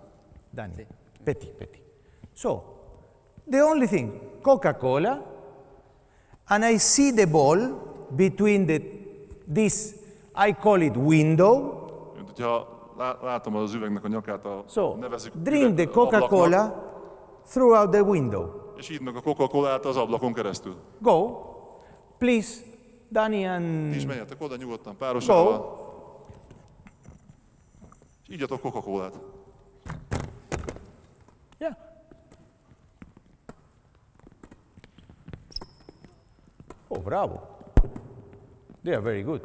Danny. Petty. So, the only thing, Coca-Cola, and I see the ball between this, I call it window. Mint hogyha látom az üvegnek a nyakát, So, nevezzük drink the üveg- ablaknak, Coca-Cola throughout the window. és idd meg a Coca-Colát az ablakon keresztül. Go. Please, Danny Ti is and... menjetek oda nyugodtan párosával, Go. és ígyatok Coca-Colát. Yeah. Oh, bravo. They are very good.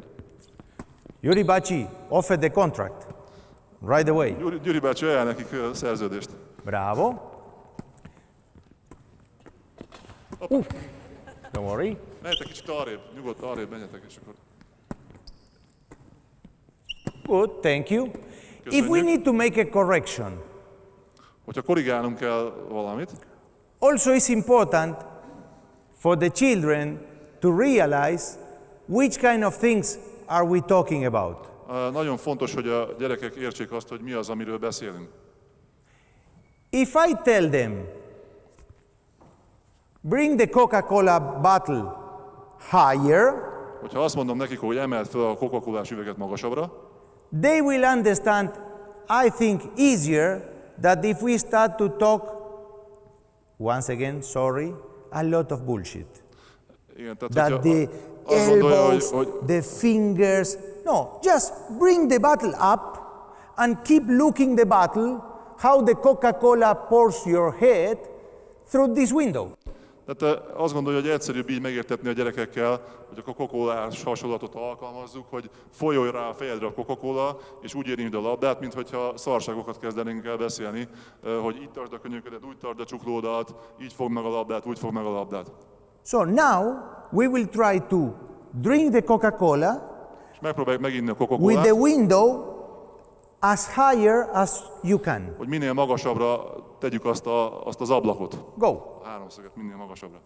Yuri Baci offered the contract right away. Gyuri bácsi ajánl nekik szerződést. Bravo. Don't worry. Menjetek kicsit arrébb, nyugodtan arrébb menjetek, és akkor... Good, thank you. If we need to make a correction, Hogyha korrigálnunk kell valamit, also it's important for the children to realize which kind of things are we talking about. nagyon fontos, hogy a gyerekek értsék azt, hogy mi az, amiről beszélünk. If I tell them, bring the Coca-Cola bottle higher, Hogyha azt mondom nekik, hogy emeld fel a Coca-Colás üveget magasabbra, they will understand, I think, easier that if we start to talk, once again, sorry, a lot of bullshit. igen, tehát That hogyha the azt gondolja, elbows, hogy the fingers, no, just bring the bottle up and keep looking the bottle, how the Coca-Cola pours your head through this window. tehát azt gondolja, hogy egyszerűbb így megértetni a gyerekekkel, hogy a Coca-Colás hasonlatot alkalmazzuk, hogy folyolj rá a fejedre a Coca-Cola, és úgy érint a labdát, mint hogyha szarságokat kezdenénk el beszélni, hogy így tartsd a könyöködet, úgy tartsd a csuklódat, így fogd meg a labdát, úgy fogd meg a labdát. So now we will try to drink the Coca-Cola És megpróbáljuk meginni a with the Coca-Colát, window as higher as you can. hogy minél magasabbra tegyük azt az ablakot. Go. A háromszöget minél magasabbra.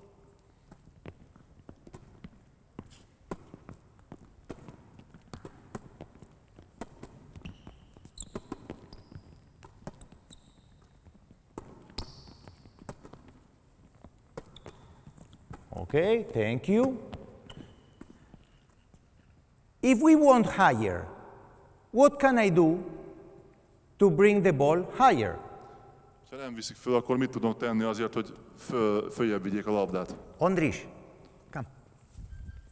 Okay, thank you. If we want higher, what can I do to bring the ball higher? Ha nem viszik föl, akkor mit tudunk tenni azért, hogy följebb vigyék a labdát? Andris, come,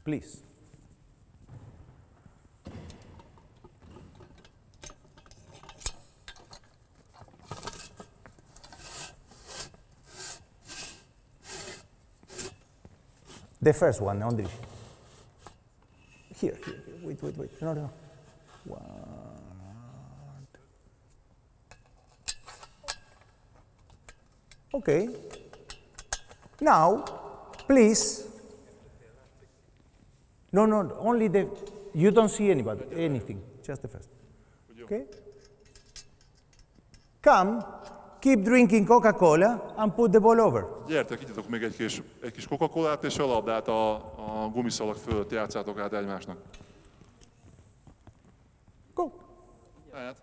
please. The first one, Andris. Here. Wait. No. One. Okay. Now, please. No, only the. You don't see anything. Just the first. Okay. Come, keep drinking Coca-Cola and put the ball over. Gyertek, igyatok még egy kis Coca-Colát, és a labdát a gumiszalag fölött játszátok át egymásnak. Go. Lehet.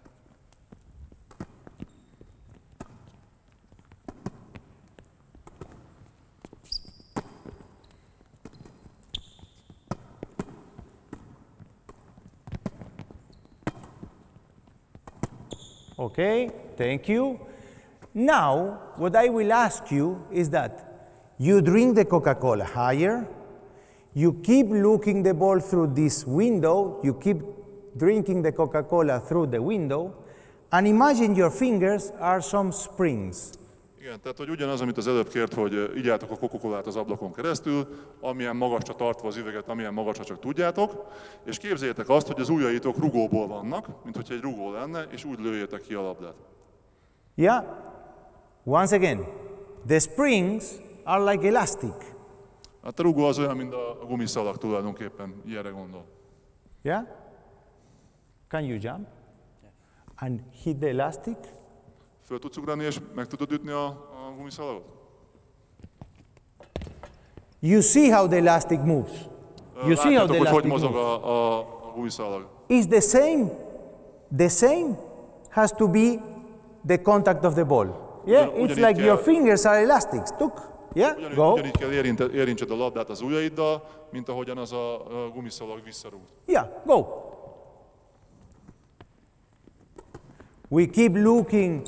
Okay, thank you. Now, what I will ask you is that You drink the Coca-Cola higher. You keep looking the ball through this window. You keep drinking the Coca-Cola through the window. And imagine your fingers are some springs. Igen, tehát hogy ugyanaz, amit az előbb kért, hogy igyátok a Coca-Colát az ablakon keresztül, amilyen magasra tartva az üveget, amilyen magasra csak tudjátok, és képzeljétek azt, hogy az ujjaitok rugóból vannak, mint hogyha egy rugó lenne, és úgy lőjétek ki a labdát. Yeah? Once again, the springs are like elastic. Hát a rugó az olyan, mint a gumiszalag tulajdonképpen, ilyenre gondol. Yeah? Can you jump? And hit the elastic? Föl tudsz ugrani, és meg tudod ütni a gumiszalagot? You see how the elastic moves. You see how the Látjátok, hogy elastic mozog moves. a gumiszalag. It's the same. The same has to be the contact of the ball. Yeah, it's like your fingers are elastics. Tuk. Yeah, go. Ugyanígy kell érintsed a labdát az ujjaiddal, mint ahogyan az a gumiszalag visszarúg. Yeah, go. We keep looking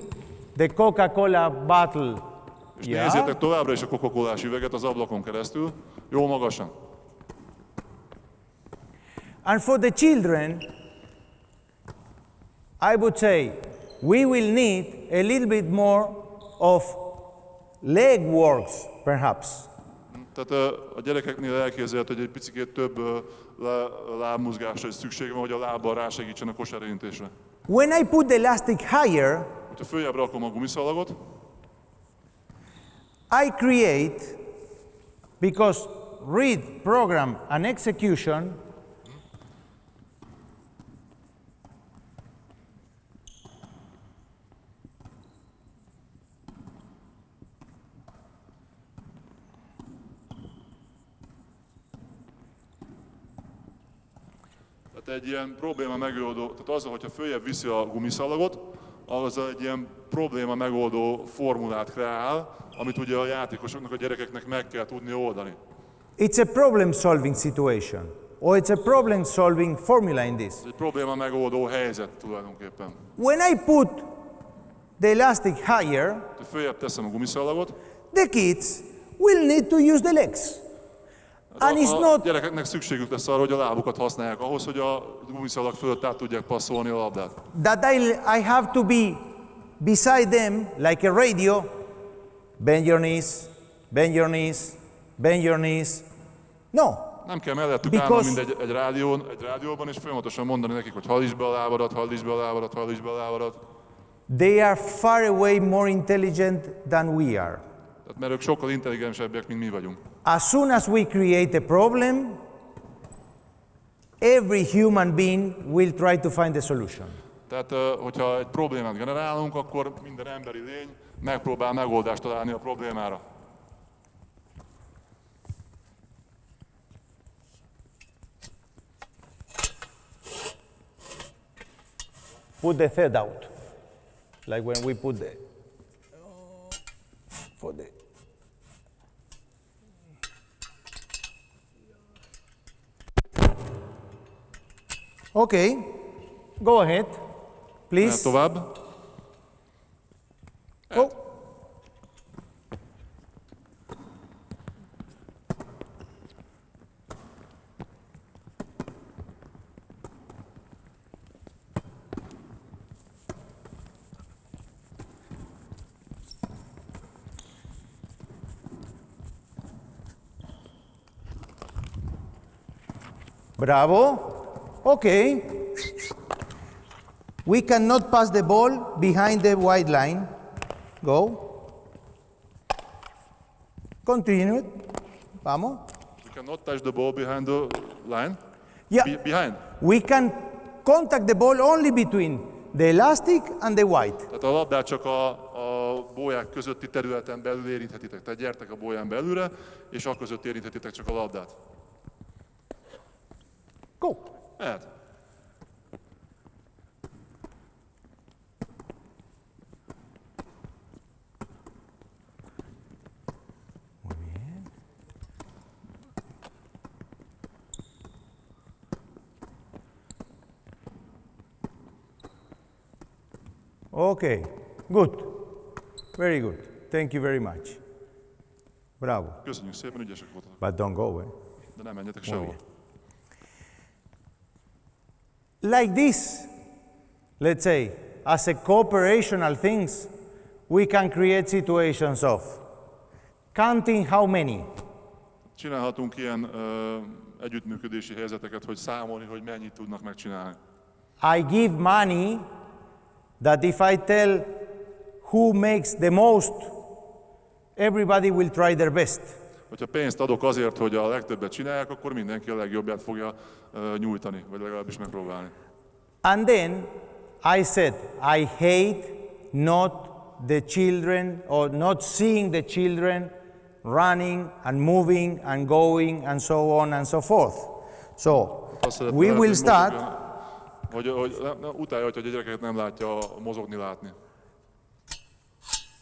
the Coca-Cola bottle. És nézzétek továbbra is a Coca-Colás üveget az ablakon keresztül, jó magasan. And for the children, I would say we will need a little bit more of leg works, perhaps. Tehát a gyerekeknél elképzelhető, hogy egy picit több lábmozgásra is szükség van, hogy a lábbal rásegítsen a kosárérintésre. When I put the elastic higher, Ha följebb rakom a gumiszalagot, I create, because read, program, and execution tehát egy ilyen probléma megoldó, tehát azzal, hogyha följebb viszi a gumiszalagot, az egy ilyen probléma megoldó formulát kreál, amit ugye a játékosoknak, a gyerekeknek meg kell tudni oldani. it's a problem solving situation, or it's a problem solving formula in this. Ez egy probléma megoldó helyzet tulajdonképpen. When I put the elastic higher, Ha följebb teszem a gumiszalagot, the kids will need to use the legs. And it's a not, gyerekeknek szükségük lesz arra, hogy a lábukat használják ahhoz, hogy a gumiszalag fölött át tudják passzolni a labdát. that I have to be beside them like a radio. Bend your knees, bend your knees, bend your knees. No, Nem kell mellettük állnom, mint egy rádióban, és folyamatosan mondani nekik, hogy hallítsd be a lábadat, hallítsd be a lábadat, hallítsd be a lábadat. they are far away more intelligent than we are. Tehát mert ők sokkal intelligensebbek, mint mi vagyunk. As soon as we create a problem, every human being will try to find a solution. Tehát, hogyha egy problémát generálunk, akkor minden emberi lény megpróbál megoldást találni a problémára. Put the third out, like when we put the for the. Okay, go ahead, please. Tovább. Go. Bravo. Okay. We cannot pass the ball behind the white line. Go. Continue. Vamos. We cannot touch the ball behind the line. Yeah. Behind. We can contact the ball only between the elastic and the white. Tehát a labdát csak a bóják közötti területen belül érinthetitek. Tehát gyertek a bóján belülre, és a között érinthetitek csak a labdát. Go. Mehet. Muy bien. Okay, good. Very good. Thank you very much. Bravo. Köszönjük szépen, ügyesek voltatok. But don't go away. De nem menjetek sehol. Like this, let's say, as a cooperational things, we can create situations of counting how many. Csinálhatunk ilyen együttműködési helyzeteket, hogy számolni, hogy mennyit tudnak megcsinálni. I give money that if I tell who makes the most, everybody will try their best. Hogyha pénzt adok azért, hogy a legtöbbet csinálják, akkor mindenki a legjobbját fogja nyújtani, vagy legalábbis megpróbálni. And then I said, I hate not the children or not seeing the children running and moving and going and so on and so forth. So we will start. Utálja, hogy a gyerekeket nem látja mozogni, látni.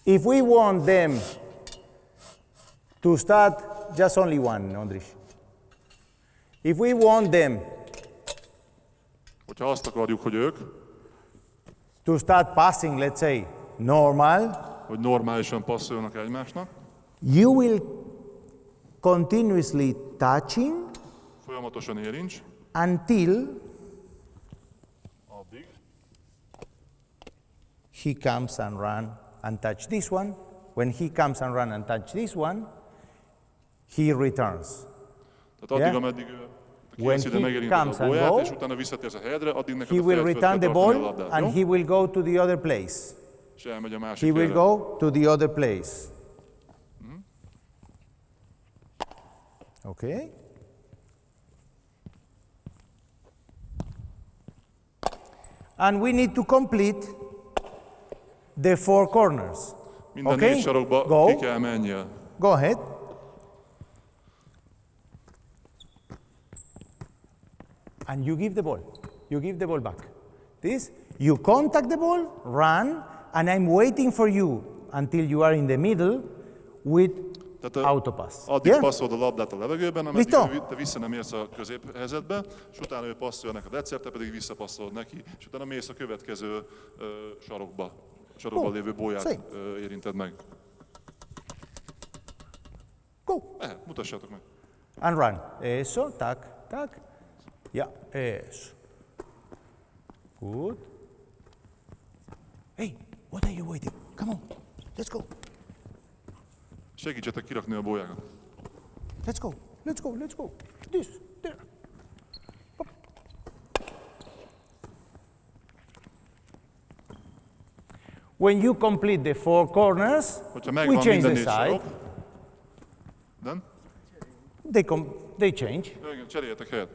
If we want them to start, just only one, Andris. If we want them hogyha azt akarjuk, hogy ők to start passing, let's say, normal, hogy normálisan passzoljanak egymásnak, you will continuously touching folyamatosan érints, until addig, he comes and run and touch this one. When he comes and run and touch this one, he returns. Tehát addig, ameddig készül, de megérinted a bolyát, és utána visszatérsz a helyedre, addig neked he a will fejed return the föl kell tartani a ball labdát, and he will go to the other place. És elmegy a He másik will helyre. go to the other place. Okay? And we need to complete the four corners. Minden Okay? négy sarokba Go. ki kell menjél. Go ahead. And you give the ball. You give the ball back. This, you contact the ball, run, and I'm waiting for you until you are in the middle with autopass. Addig passzolod a labdát a levegőben, ameddig Viszont? te vissza nem érsz a középhelyzetbe, és utána ő passzolja neked egyszer, te pedig visszapasszolod neki, és utána mész a következő sarokban lévő bóját érinted meg. Go. Mutassátok meg. And run. Eso, tac, tac. Yeah, eso. Good. Hey, what are you waiting? Come on, let's go. Segítsetek kirakni a bójákat. Let's go, let's go, let's go. This, there. Hop. When you complete the four corners, we change the side. Then? They change. Igen, cseréljetek helyet.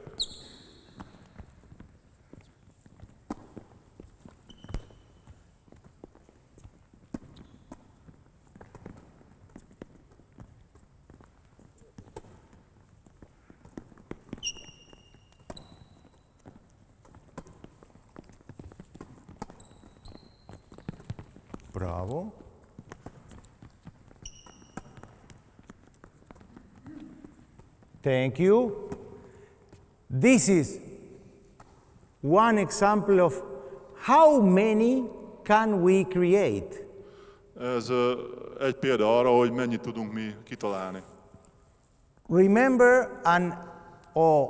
Bravo. Thank you. This is one example of how many can we create. Ez egy példa arra, hogy mennyit tudunk mi kitalálni. Remember and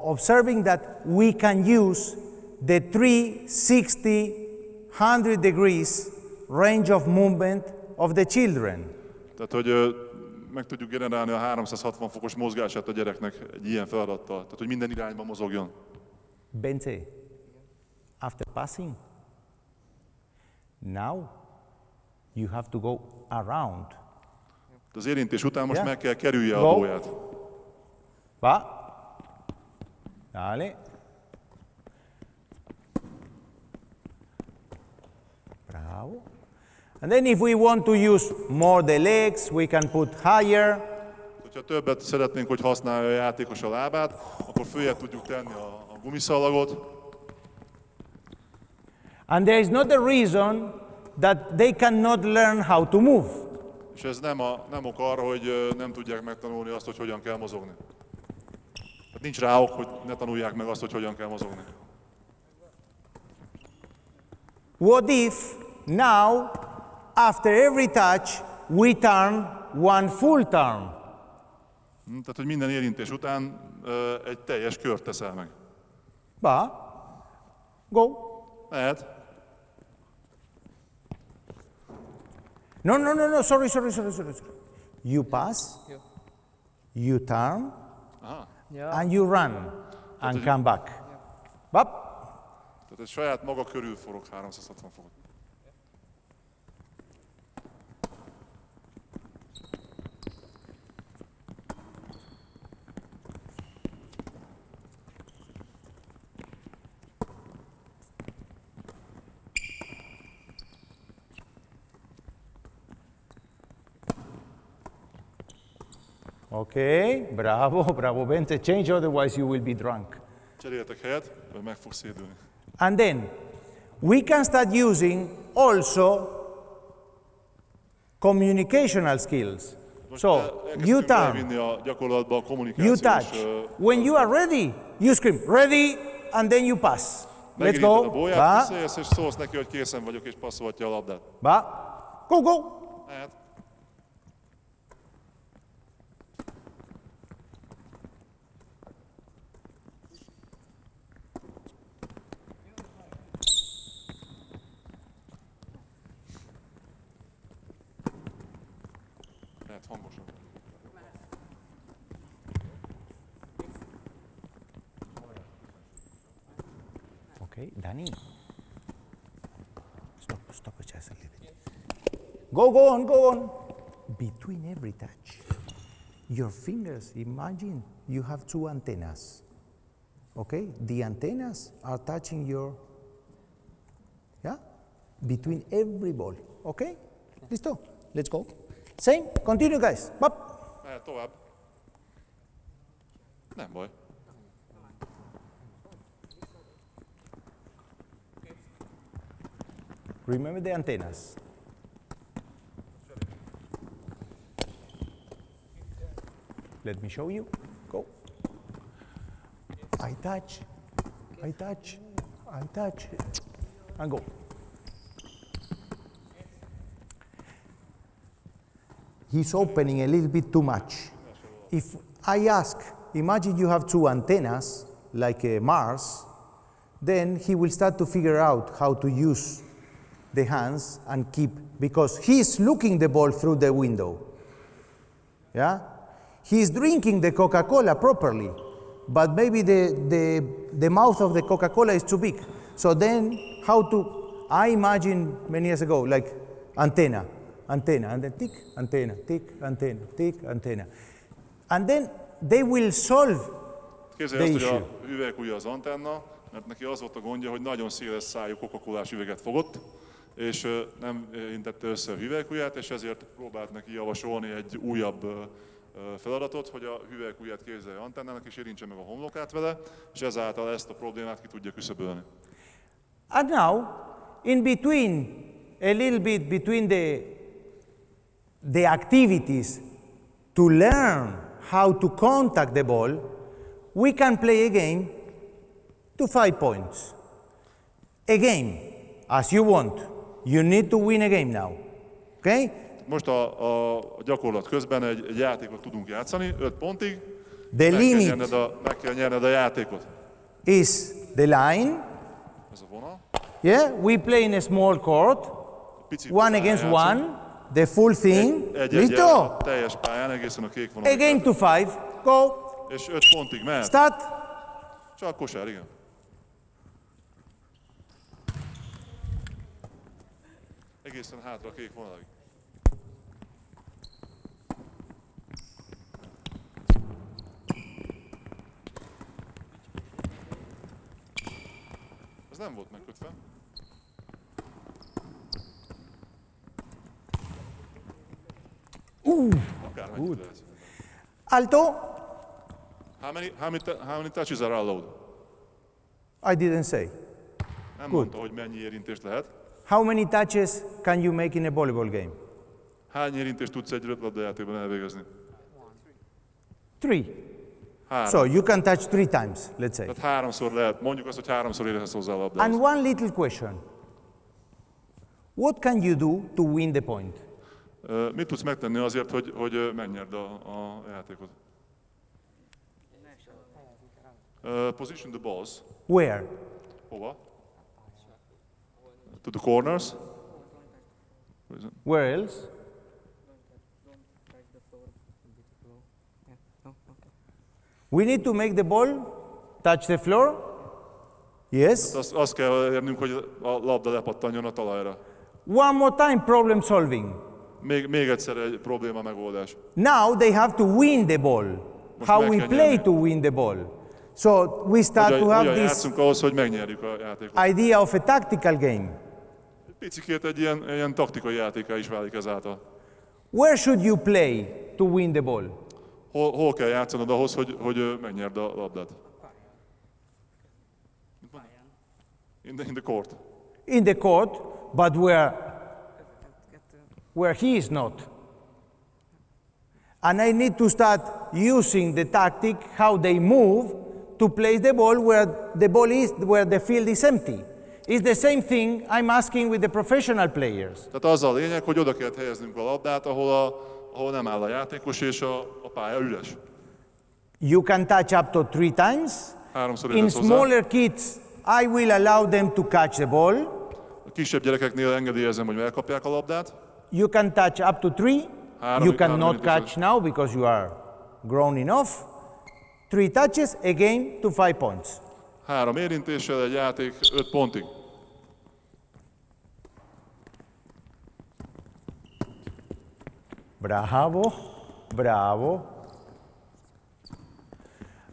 observing that we can use the 360, 100 degrees range of movement of the children. Tehát, hogy meg tudjuk generálni a 360 fokos mozgását a gyereknek egy ilyen feladattal. Tehát, hogy minden irányba mozogjon. Bence, after passing, now you have to go around. Az érintés után most meg kell kerülje Go. a bóját. Va. Dale. Bravo. And then if we want to use more the legs, we can put higher. Ha többet szeretnénk, hogy használja a játékos a lábát, akkor följebb tudjuk tenni a gumiszalagot. And there is not a reason that they cannot learn how to move. És ez nem ok arra, hogy nem tudják megtanulni azt, hogy hogyan kell mozogni. Tehát nincs rá ok, hogy ne tanulják meg azt, hogy hogyan kell mozogni. What if now, after every touch, we turn one full turn? Tehát, hogy minden érintés után egy teljes kört teszel meg. Go. Lehet. No, sorry. You pass, Jó. you turn, Aha. Ja. and you run, and come back. Bap. Tehát egy saját maga körül forog 360 fokot. Okay, bravo, Bente. Change, otherwise you will be drunk. Cseréljetek helyet, vagy meg fogsz szédülni. And then we can start using also communicational skills. So you turn, bevinni a gyakorlatba a you kommunikációs... touch. When you are ready, you scream, ready, and then you pass. Let's Megirítod a go. bóját, visszaélsz, és szólsz neki, hogy készen vagyok, és passzolhatja a labdát. Go. Lehet. Lehet hangosan. Okay, Danny. Stop just a little bit. Go on. Between every touch, your fingers, imagine you have two antennas. Okay? The antennas are touching your, between every ball. Okay? Listo? Let's go. Same. Continue, guys. Bap. Lehet tovább. Nem baj. Remember the antennas. Let me show you. Go. I touch, and go. He's opening a little bit too much. If I ask, imagine you have two antennas, like a Mars, then he will start to figure out how to use the hands and keep, because he's looking the ball through the window. Yeah? He's drinking the Coca-Cola properly, but maybe the mouth of the Coca-Cola is too big. So then I imagine many years ago, like antenna, and then tick, antenna, tick, antenna, tick, antenna. And then they will solve Képzelj azt, hogy a hüvelykujja az antenna, mert neki az volt a gondja, hogy nagyon széles szájú Coca-Colás üveget fogott, és nem intette össze a hüvelykujját, és ezért próbált neki javasolni egy újabb feladatot, hogy a hüvelykujját képzelje antennának, és érintse meg a homlokát vele, és ezáltal ezt a problémát ki tudja küszöbölni. And now, in between, a little bit between the activities to learn how to contact the ball, we can play a game to 5 points. A game, as you want. You need to win a game now. Okay? Most a gyakorlat közben egy játékot tudunk játszani, 5 pontig. The limit meg kell nyerned a játékot. is the line. Ez a vonal. Yeah, we play in a small court, one against one, the full thing. Listo? Teljes pályán, egészen a kék vonal. Again to 5, go. És 5 pontig mehet. Start. Csak kosár, igen. Egészen hátra a kék vonalig. Ez nem volt megkötve. Akármennyit lehet. Alto. How many touches are allowed? I didn't say. Nem mondta, hogy mennyi érintést lehet. How many touches can you make in a volleyball game? Hány érintést tudsz egy röplabdajátékban elvégezni? 3. 3. So you can touch 3 times, let's say. Tehát háromszor lehet, mondjuk azt, hogy háromszor érhetsz hozzá a labdához. And one little question. What can you do to win the point? Mit tudsz megtenni azért, hogy megnyerd a játékot? Position the balls. Where? Hova? To the corners. Where else? We need to make the ball touch the floor? Yes? Azt kell érnünk, hogy a labda lepattanjon a talajra. One more time, problem solving. Még egyszer egy probléma megoldás. Now they have to win the ball. How we play to win the ball. So we start to have this játszunk ahhoz, hogy megnyerjük a játékot. idea of a tactical game. Picikét egy ilyen taktikai játéká is válik ezáltal. Where should you play to win the ball? Hol kell játszanod ahhoz, hogy megnyerd a labdát? In the court. In the court, but where he is not. And I need to start using the tactic, how they move, to place the ball where the ball is, where the field is empty. It's the same thing I'm asking with the professional players. Tehát az a lényeg, hogy oda kell helyeznünk a labdát, ahol nem áll a játékos, és a pálya üres. You can touch up to 3 times. In smaller kids, I will allow them to catch the ball. A kisebb gyerekeknél engedélyezem, hogy megkapják a labdát. You can touch up to 3. You cannot catch now because you are grown enough. 3 touches, again to 5 points. 3 érintéssel egy játék 5 pontig. Bravo, bravo.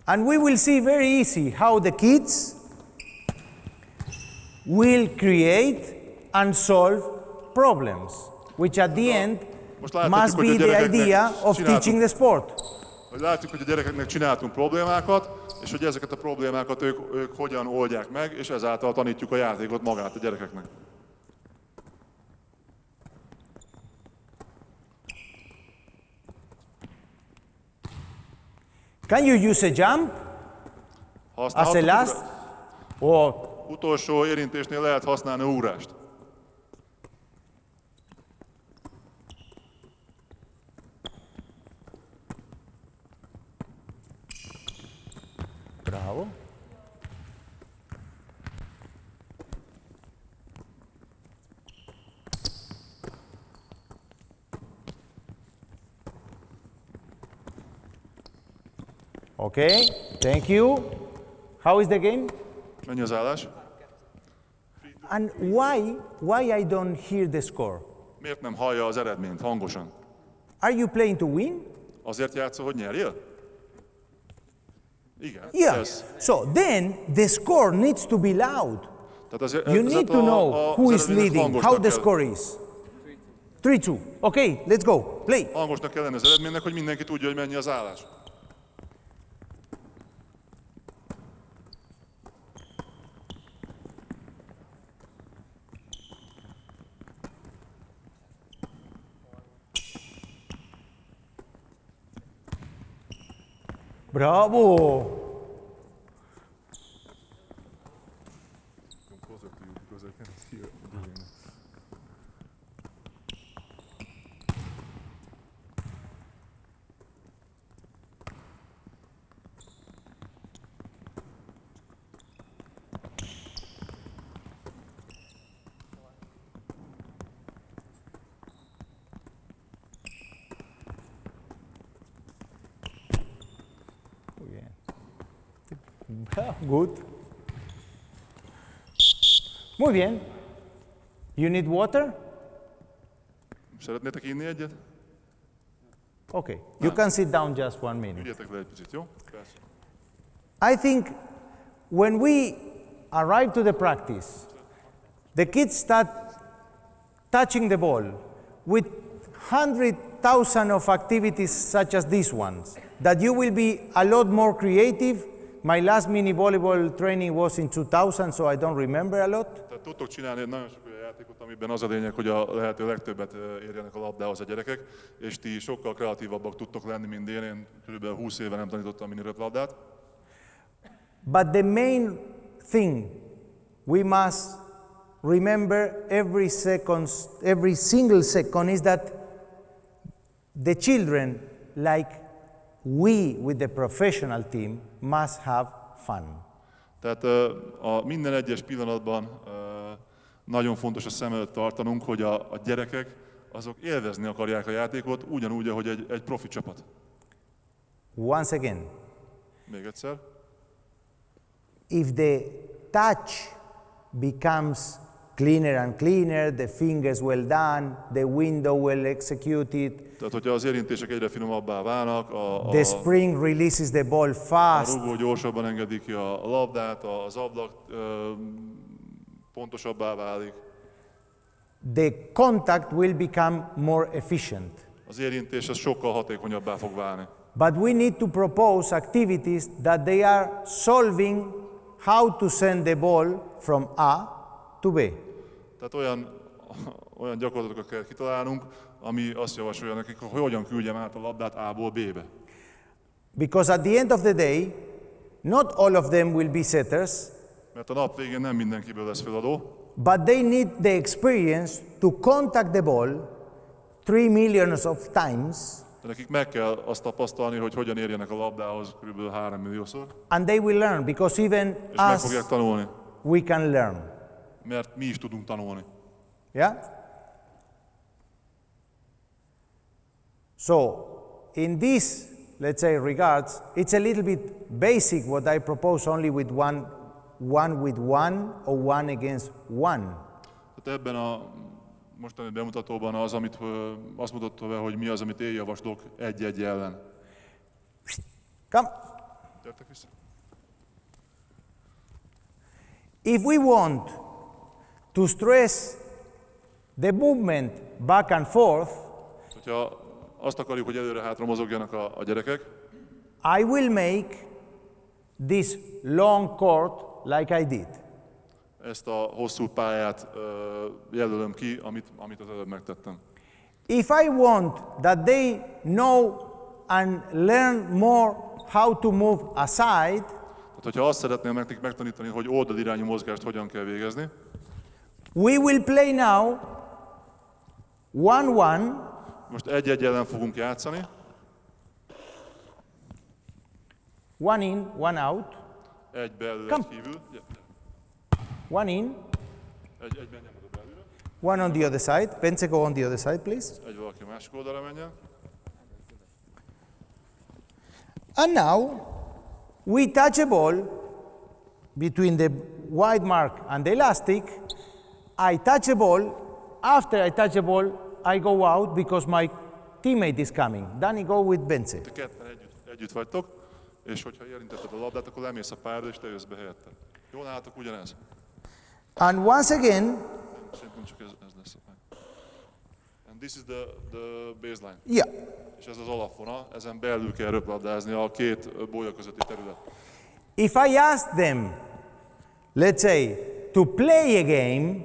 And we will see very easy how the kids will create and solve problems, which at the end must be the idea of teaching the sport. Látjuk, hogy a gyerekeknek csináltunk problémákat, és hogy ezeket a problémákat ők hogyan oldják meg, és ezáltal tanítjuk a játékot magát a gyerekeknek. Can you use a jump as a last? Or utolsó érintésnél lehet használni ugrást. bravo. Okay, thank you. How is the game? Mennyi az állás? And why I don't hear the score? Miért nem hallja az eredményt hangosan? Are you playing to win? Azért játszol, hogy nyerjél? Igen. Yeah. Yes. So then the score needs to be loud. Tehát You need to know who is leading, how the score is. 3-2. Okay, let's go. Play. Hangosnak kell lenni az eredménynek, hogy mindenki tudja, hogy mennyi az állás. Bravo! Good. Muy bien. You need water? Szeretnétek inni egyet? Okay. You can sit down just 1 minute. Üljetek le egy picit, jó? Persze. I think when we arrive to the practice, the kids start touching the ball with 100,000 of activities such as these ones, that you will be a lot more creative. My last mini volleyball training was in 2000, so I don't remember a lot. Tehát tudtok csinálni egy nagyon sok olyan játékot, amiben az a lényeg, hogy a lehető legtöbbet érjenek a labdához a gyerekek, és ti sokkal kreatívabbak tudtok lenni, mint én. Én kb. 20 éve nem tanítottam mini röplabdát. But the main thing we must remember every single second is that the children, like we with the professional team, must have fun. Tehát a minden egyes pillanatban nagyon fontos a szem előtt tartanunk, hogy a gyerekek azok élvezni akarják a játékot, ugyanúgy, ahogy egy profi csapat. Once again, Még egyszer. if the touch becomes cleaner and cleaner, the fingers well done, the window well executed, Tehát, hogyha az érintések egyre finomabbá válnak, the spring releases the ball a fast, rugó gyorsabban engedi ki a labdát, az ablak pontosabbá válik, the contact will become more efficient. az érintés az sokkal hatékonyabbá fog válni. But we need to propose activities that they are solving how to send the ball from A to B. Tehát olyan gyakorlatokat kell kitalálnunk, ami azt javasolja nekik, hogy hogyan küldjem át a labdát A-ból B-be. Because at the end of the day, not all of them will be setters, Mert a nap végén nem mindenkiből lesz feladó, but they need the experience to contact the ball 3 millions of times, de nekik meg kell azt tapasztalni, hogy hogyan érjenek a labdához kb. 3 milliószor, and they will learn, because even és meg us, fogják tanulni, we can learn. mert mi is tudunk tanulni. Yeah? So, in this, let's say, regards, it's a little bit basic what I propose only with one with one or one against one. Tehát ebben a mostani bemutatóban az, amit azt mutatta be, hogy mi az, amit én javaslok egy-egy ellen. Come. Gyertek vissza. If we want to stress the movement back and forth, Hogyha azt akarjuk, hogy előre-hátra mozogjanak a gyerekek, I will make this long court like I did. ezt a hosszú pályát jelölöm ki, amit az előbb megtettem. If I want that they know and learn more how to move aside, Tehát, hogyha azt szeretném nekik megtanítani, hogy oldalirányú mozgást hogyan kell végezni, we will play now 1-1, most egy-egy ellen fogunk játszani, 1 in, 1 out, egy belül, Come. egy kívül, 1 in, egyben nyomod a belülre, 1 on the other side. Bence, go on the other side, please. egy valaki másik oldalra menjen. And now, we touch a ball between the white mark and the elastic. I touch a ball. After I touch a ball, I go out because my teammate is coming. Danny, go with Bence. Te ketten együtt vagytok, és hogyha érintetted a labdát, akkor lemész a pályára, és te jössz be helyette. Jól nálatok ugyanez? And once again, Szerintem csak ez lesz a pály. And this is the baseline. yeah, És ez az alapvonal, ezen belül kell röplabdázni a két bólya közötti terület. if I ask them, let's say, to play a game,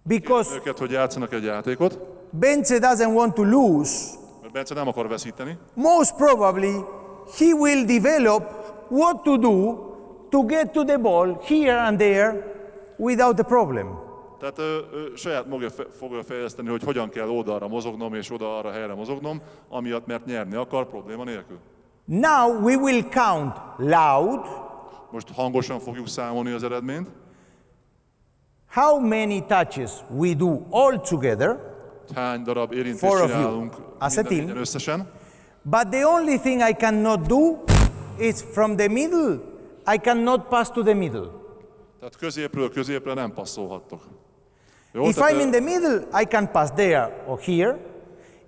because Őket, hogy játszanak egy játékot, Bence doesn't want to lose, mert Bence nem akar veszíteni, most probably he will develop what to do to get to the ball here and there without a problem. tehát ő saját maga fogja fejleszteni, hogy hogyan kell oda-arra mozognom és oda-arra helyre mozognom, amiatt, mert nyerni akar, probléma nélkül. Now we will count loud Most hangosan fogjuk számolni az eredményt, how many touches we do all together, hány darab érintést Four of you. csinálunk As a minden team. négyen összesen, but the only thing I cannot do is from the middle, I cannot pass to the middle. tehát középről középre nem passzolhattok. Jó, If tehát, I'm in the middle, I can pass there or here.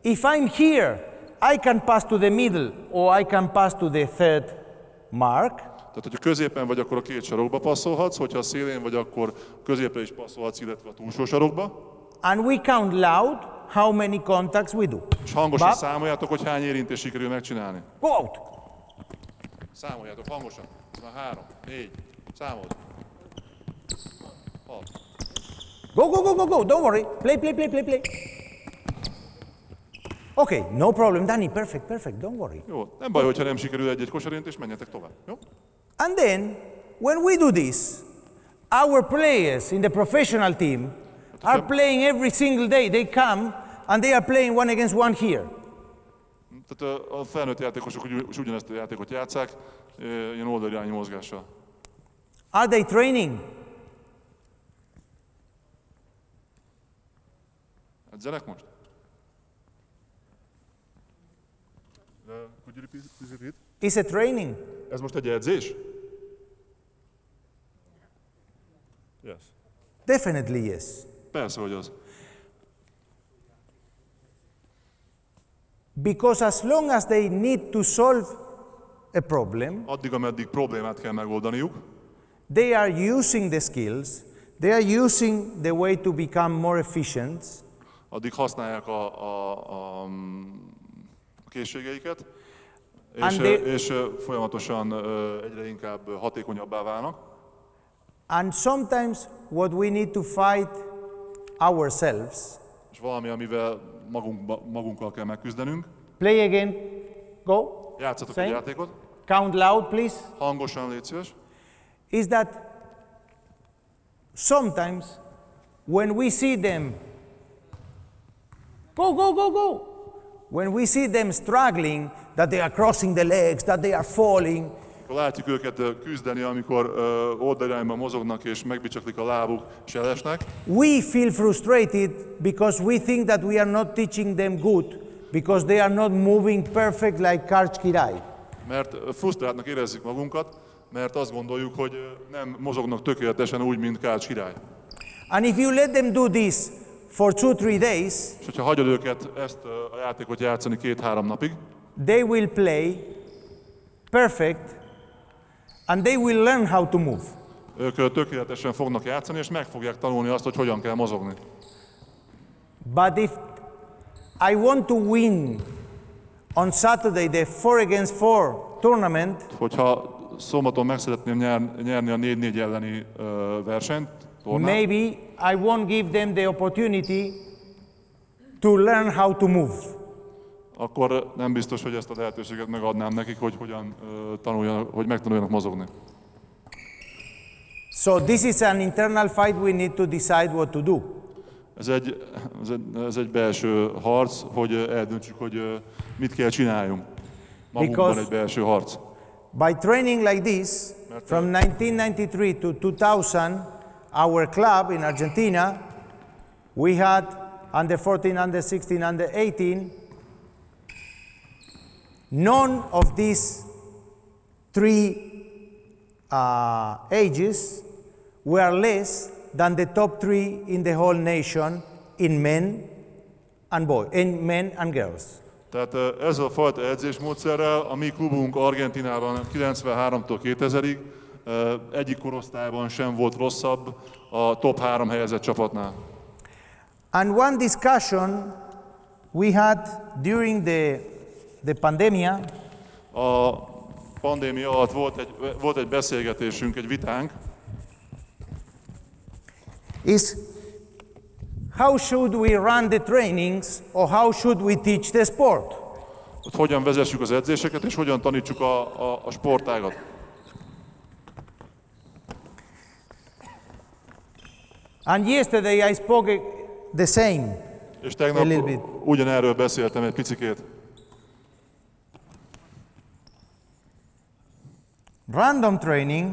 If I'm here, I can pass to the middle or I can pass to the third mark. Tehát, hogyha középen vagy, akkor a két sarokba passzolhatsz, hogyha a szélén vagy, akkor középre is passzolhatsz, illetve a túlsó sarokba. And we count loud how many contacts we do. És hangosan Bab. számoljátok, hogy hány érintést sikerül megcsinálni. Go out. Számoljátok hangosan. Na 3, 4, számold. 6. Go, go, go, go, go. Don't worry. Play, play, play, play, play. Okay, no problem, Danny. Perfect, perfect. Don't worry. Jó, nem baj, hogyha nem sikerül egy-egy kosarintés, menjetek tovább. Jó? And then, when we do this, our players in the professional team are playing every single day. They come and they are playing 1 against 1 here. Tehát a felnőtt játékosok ugyanezt a játékot játszák, ilyen oldalirányú mozgással. Are they training? Edzenek most? Could you repeat? Is it training? Ez most egy edzés? Yes. Definitely yes. Persze, hogy az. Because as long as they need to solve a problem, Addig, ameddig problémát kell megoldaniuk, they are using the skills, they are using the way to become more efficient, addig használják a készségeiket, és folyamatosan egyre inkább hatékonyabbá válnak. and sometimes what we need to fight ourselves. És valami, amivel magunkkal kell megküzdenünk. Play again. Go. Játszatok Same. egy játékot. Count loud, please. Hangosan, légy szíves. Is that sometimes when we see them go, go, go, go, when we see them struggling, that they are crossing the legs, that they are falling, Akkor látjuk őket küzdeni, amikor oldalirányban mozognak és megbicsaklik a lábuk és elesnek. we feel frustrated because we think that we are not teaching them good, because they are not moving perfect like Karch Kirai. Mert frusztráltnak érezzük magunkat, mert azt gondoljuk, hogy nem mozognak tökéletesen úgy, mint Kács király. And if you let them do this for 2-3 days, És hogyha hagyod őket ezt a játékot játszani 2-3 napig, they will play perfect and they will learn how to move. ők tökéletesen fognak játszani, és meg fogják tanulni azt, hogy hogyan kell mozogni. But if I want to win on Saturday the 4-against-4 tournament, Hogyha szombaton meg szeretném nyerni a 4-4 elleni versenyt, tornát, maybe I won't give them the opportunity to learn how to move. akkor nem biztos, hogy ezt a lehetőséget megadnám nekik, hogy hogyan tanuljanak, hogy megtanuljanak mozogni. So this is an internal fight. We need to decide what to do. Ez egy belső harc, hogy eldöntsük, hogy mit kell csináljunk. Magunkban Because- egy belső harc. By training like this, from 1993 to 2000, our club in Argentina, we had under 14, under 16, under 18. None of these three ages were less than the top 3 in the whole nation in men and girls. Tehát ezzel a fajta edzésmódszerrel a mi klubunk Argentinában 93-tól 2000-ig egyik korosztályban sem volt rosszabb a top 3 helyezett csapatnál. And one discussion we had during the pandemia A pandémia alatt volt egy beszélgetésünk, egy vitánk, is how should we run the trainings or how should we teach the sport? hogy hogyan vezessük az edzéseket és hogyan tanítsuk a sportágat. And yesterday I spoke the same. És A little tegnap bit. ugyanerről beszéltem egy picikét. Random training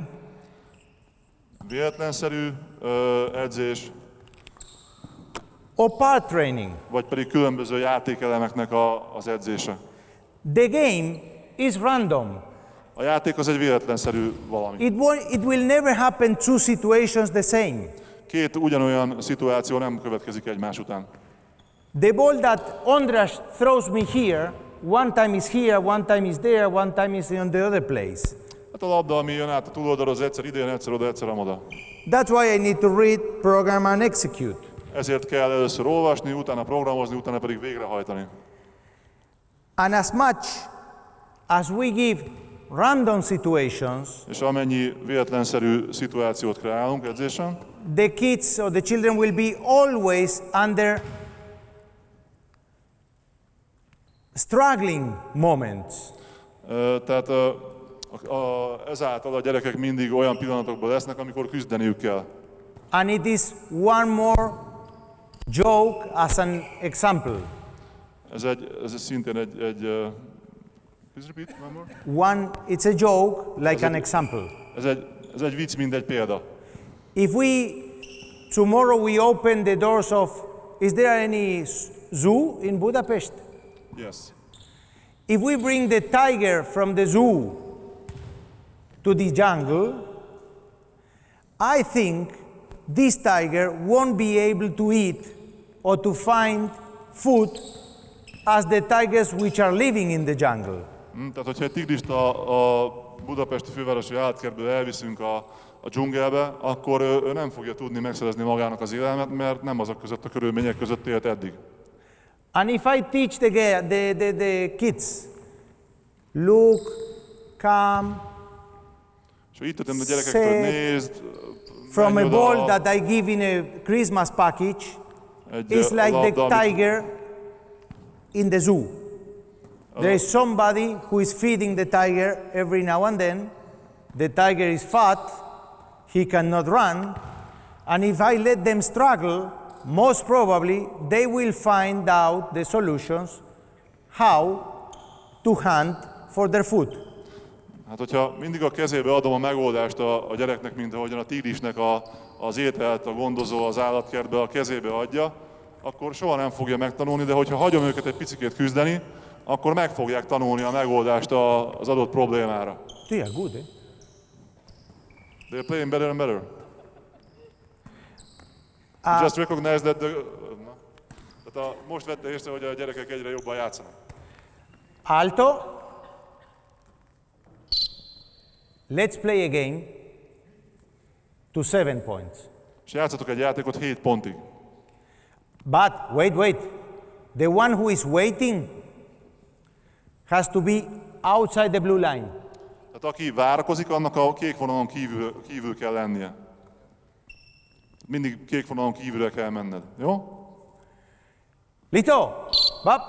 Véletlenszerű edzés, or part training. vagy pedig különböző játékelemeknek az edzése. The game is random. A játék az egy véletlenszerű valami. It will never happen 2 situations the same. Két ugyanolyan szituáció nem következik egymás után. The ball that Ondras throws me here, one time is here, one time is there, one time is on the other place. Hát a labda, ami jön át a túloldalról, az egyszer idejön, egyszer oda, egyszer amoda. That's why I need to read, program and execute. Ezért kell először olvasni, utána programozni, utána pedig végrehajtani. And as much as we give random situations, És amennyi véletlenszerű szituációt kreálunk edzésen, the kids or the children will be always under struggling moments. tehát ezáltal a gyerekek mindig olyan pillanatokban lesznek, amikor küzdeniük kell. And it is one more joke as an example. Ez szintén egy Please repeat one more. It's a joke, like an example. Ez egy vicc, mint egy példa. If tomorrow we open the doors of, is there any zoo in Budapest? Yes. If we bring the tiger from the zoo to the jungle, I think this tiger won't be able to eat or to find food as the tigers which are living in the jungle. Tehát, hogyha egy tigrist a budapesti fővárosi állatkertből elviszünk a dzsungelbe, akkor ő nem fogja tudni megszerezni magának az élelmet, mert nem azok között a körülmények között élt eddig. And if I teach the kids, look, come, és itt a gyerekektől nézd, from a ball that I give in a Christmas package, it's like the tiger in the zoo. There is somebody who is feeding the tiger every now and then. The tiger is fat, he cannot run, and if I let them struggle, most probably they will find out the solutions how to hunt for their food. Hát, hogyha mindig a kezébe adom a megoldást a gyereknek, mint ahogyan a tigrisnek az ételt a gondozó az állatkertbe a kezébe adja, akkor soha nem fogja megtanulni, de hogyha hagyom őket egy picikét küzdeni, akkor meg fogják tanulni a megoldást az adott problémára. They are good, eh? They're playing better and better. Just recognize that tehát most vette észre, hogy a gyerekek egyre jobban játszanak. Alto. Let's play a game to 7 points. És játszatok egy játékot 7 pontig. But wait. The one who is waiting has to be outside the blue line. Tehát aki várakozik, annak a kék vonalon kívül kell lennie. Mindig kék vonalon kívülre kell menned, jó? Listo. Bap.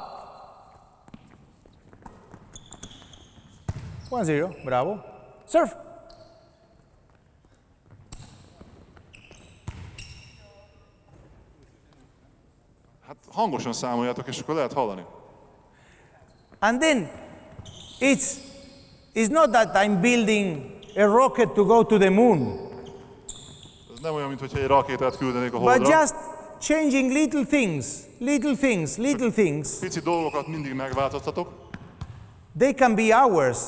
1-0. Bravo. Serve. Hát hangosan számoljátok, és akkor lehet hallani. And then it's not that I'm building a rocket to go to the moon. Ez nem olyan, mintha egy rakétát küldenék a Holdra. But just changing little things. Pici dolgokat mindig megváltoztatok. They can be ours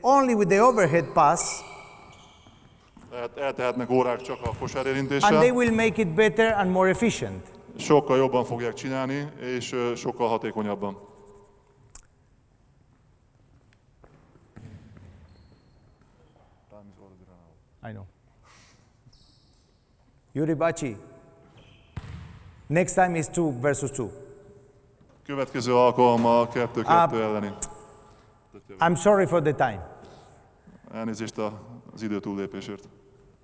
only with the overhead pass. Eltehetnek órák csak a kosárérintéssel. And they will make it better and more efficient. Sokkal jobban fogják csinálni, és sokkal hatékonyabban. I know. Yuri Bacci. Next time is 2 versus 2. Következő alkalommal 2-2 elleni. I'm sorry for the time. Elnézést az idő túllépésért.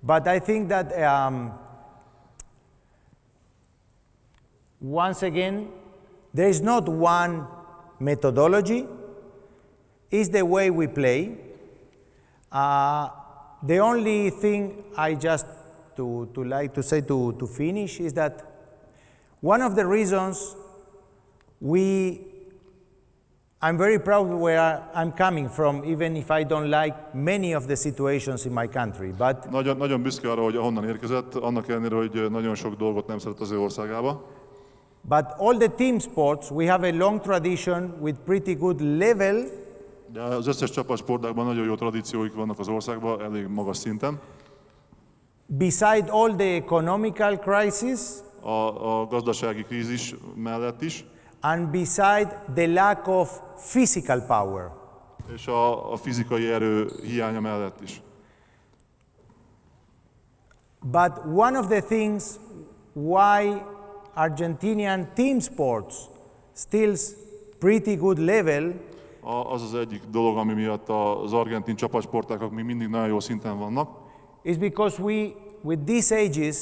But I think that once again, there is not one methodology. It's the way we play. The only thing I just to like to say to finish is that one of the reasons I'm very proud where I'm coming from, even if I don't like many of the situations in my country. But nagyon büszke arra, hogy honnan érkezett, annak ellenére, hogy nagyon sok dolgot nem szeret az ő országába. But all the team sports, we have a long tradition with pretty good level. De az összes csapatsportákban nagyon jó tradícióik vannak az országban, elég magas szinten. Beside all the economical crisis, a gazdasági krízis mellett is. And beside the lack of physical power. És a fizikai erő hiánya mellett is. But one of the things why Argentinian team sports still pretty good level az egyik dolog, ami miatt az argentin csapatsportákok még mindig nagyon jó szinten vannak. Is because with these ages,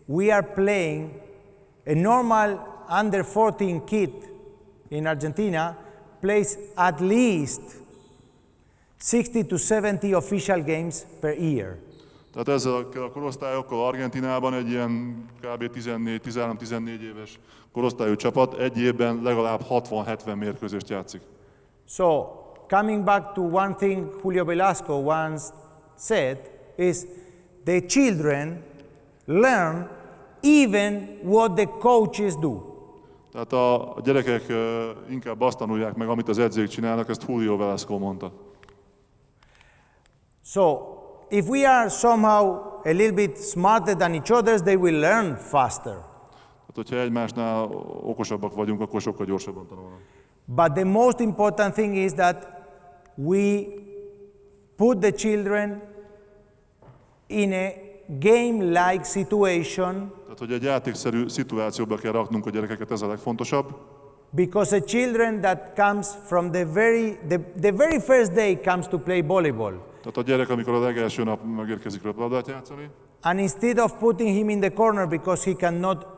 we are playing a normal under 14 kid in Argentina plays at least 60 to 70 official games per year. Tehát ezzel a korosztályokkal Argentinában egy ilyen kb. 13-14 éves korosztályú csapat egy évben legalább 60-70 mérkőzést játszik. So coming back to one thing Julio Velasco once said, is the children learn even what the coaches do. Tehát a gyerekek inkább azt tanulják meg, amit az edzők csinálnak, ezt Julio Velasco mondta. So, if we are somehow a little bit smarter than each other, they will learn faster. Tehát, hogyha egymásnál okosabbak vagyunk, akkor sokkal gyorsabban tanulnak. But the most important thing is that we put the children in a game-like situation. Tehát, hogy egy játékszerű szituációba kell raknunk a gyerekeket, ez a legfontosabb. Because the children that comes from the very first day comes to play volleyball. Tehát a gyerek, amikor a legelső nap megérkezik röplabdát játszani. And instead of putting him in the corner because he cannot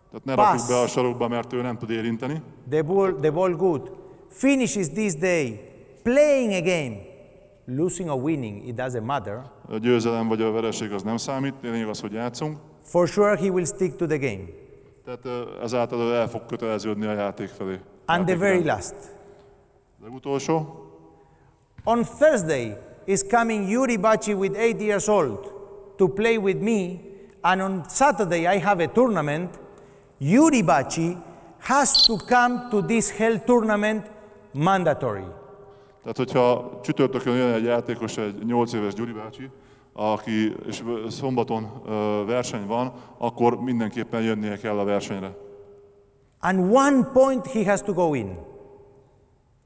tehát ne rakjuk be a sarokba, mert ő nem tud érinteni. The ball good. Finishes this day playing a game. Losing or winning, it doesn't matter. A győzelem vagy a vereség az nem számít, lényeg az, hogy játszunk. For sure he will stick to the game. Tehát ezáltal el fog köteleződni a játék felé. And the very last. Legutolsó. On Thursday is coming Yuri Bachi with 8 years old to play with me, and on Saturday I have a tournament. Yuri Bachi has to come to this hell tournament mandatory. Tehát, hogyha csütörtökön jön egy játékos, egy 8 éves Gyuri bácsi, aki és szombaton verseny van, akkor mindenképpen jönnie kell a versenyre. And one point he has to go in.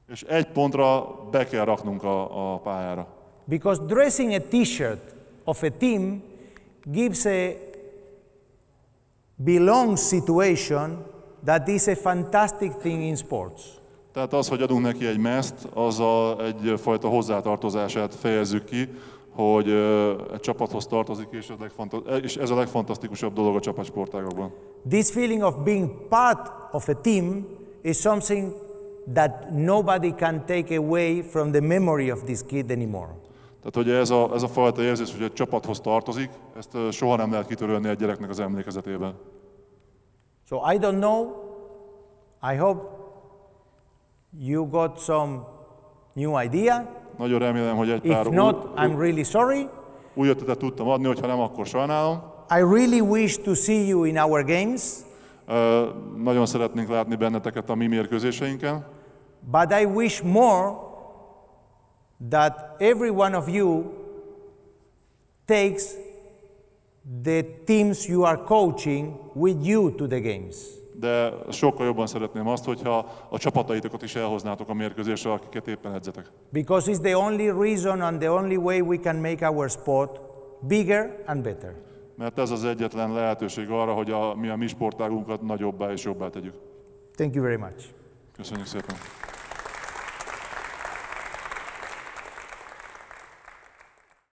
És egy pontra be kell raknunk a pályára. Because dressing a t-shirt of a team gives a belong situation that is a fantastic thing in sports. Tehát az, hogy adunk neki egy mezt, azzal egyfajta hozzátartozását fejezzük ki, hogy egy csapathoz tartozik, és ez a legfantasztikusabb dolog a csapatsportágokban. This feeling of being part of a team is something that nobody can take away from the memory of this kid anymore. Tehát, hogy ez a fajta érzés, hogy egy csapathoz tartozik, ezt soha nem lehet kitörölni egy gyereknek az emlékezetében. So I don't know, I hope you got some new idea. Nagyon remélem, hogy egy pár If not, I'm really sorry. új ötletet tudtam adni, hogyha nem, akkor sajnálom. I really wish to see you in our games. Nagyon szeretnénk látni benneteket a mi mérkőzéseinken. But I wish more that every one of you takes the teams you are coaching with you to the games. De sokkal jobban szeretném azt, hogyha a csapataitokat is elhoznátok a mérkőzésre, akiket éppen edzetek. Because it's the only reason and the only way we can make our sport bigger and better. Mert ez az egyetlen lehetőség arra, hogy mi a mi sportágunkat nagyobbá és jobbá tegyük. Thank you very much. Köszönjük szépen.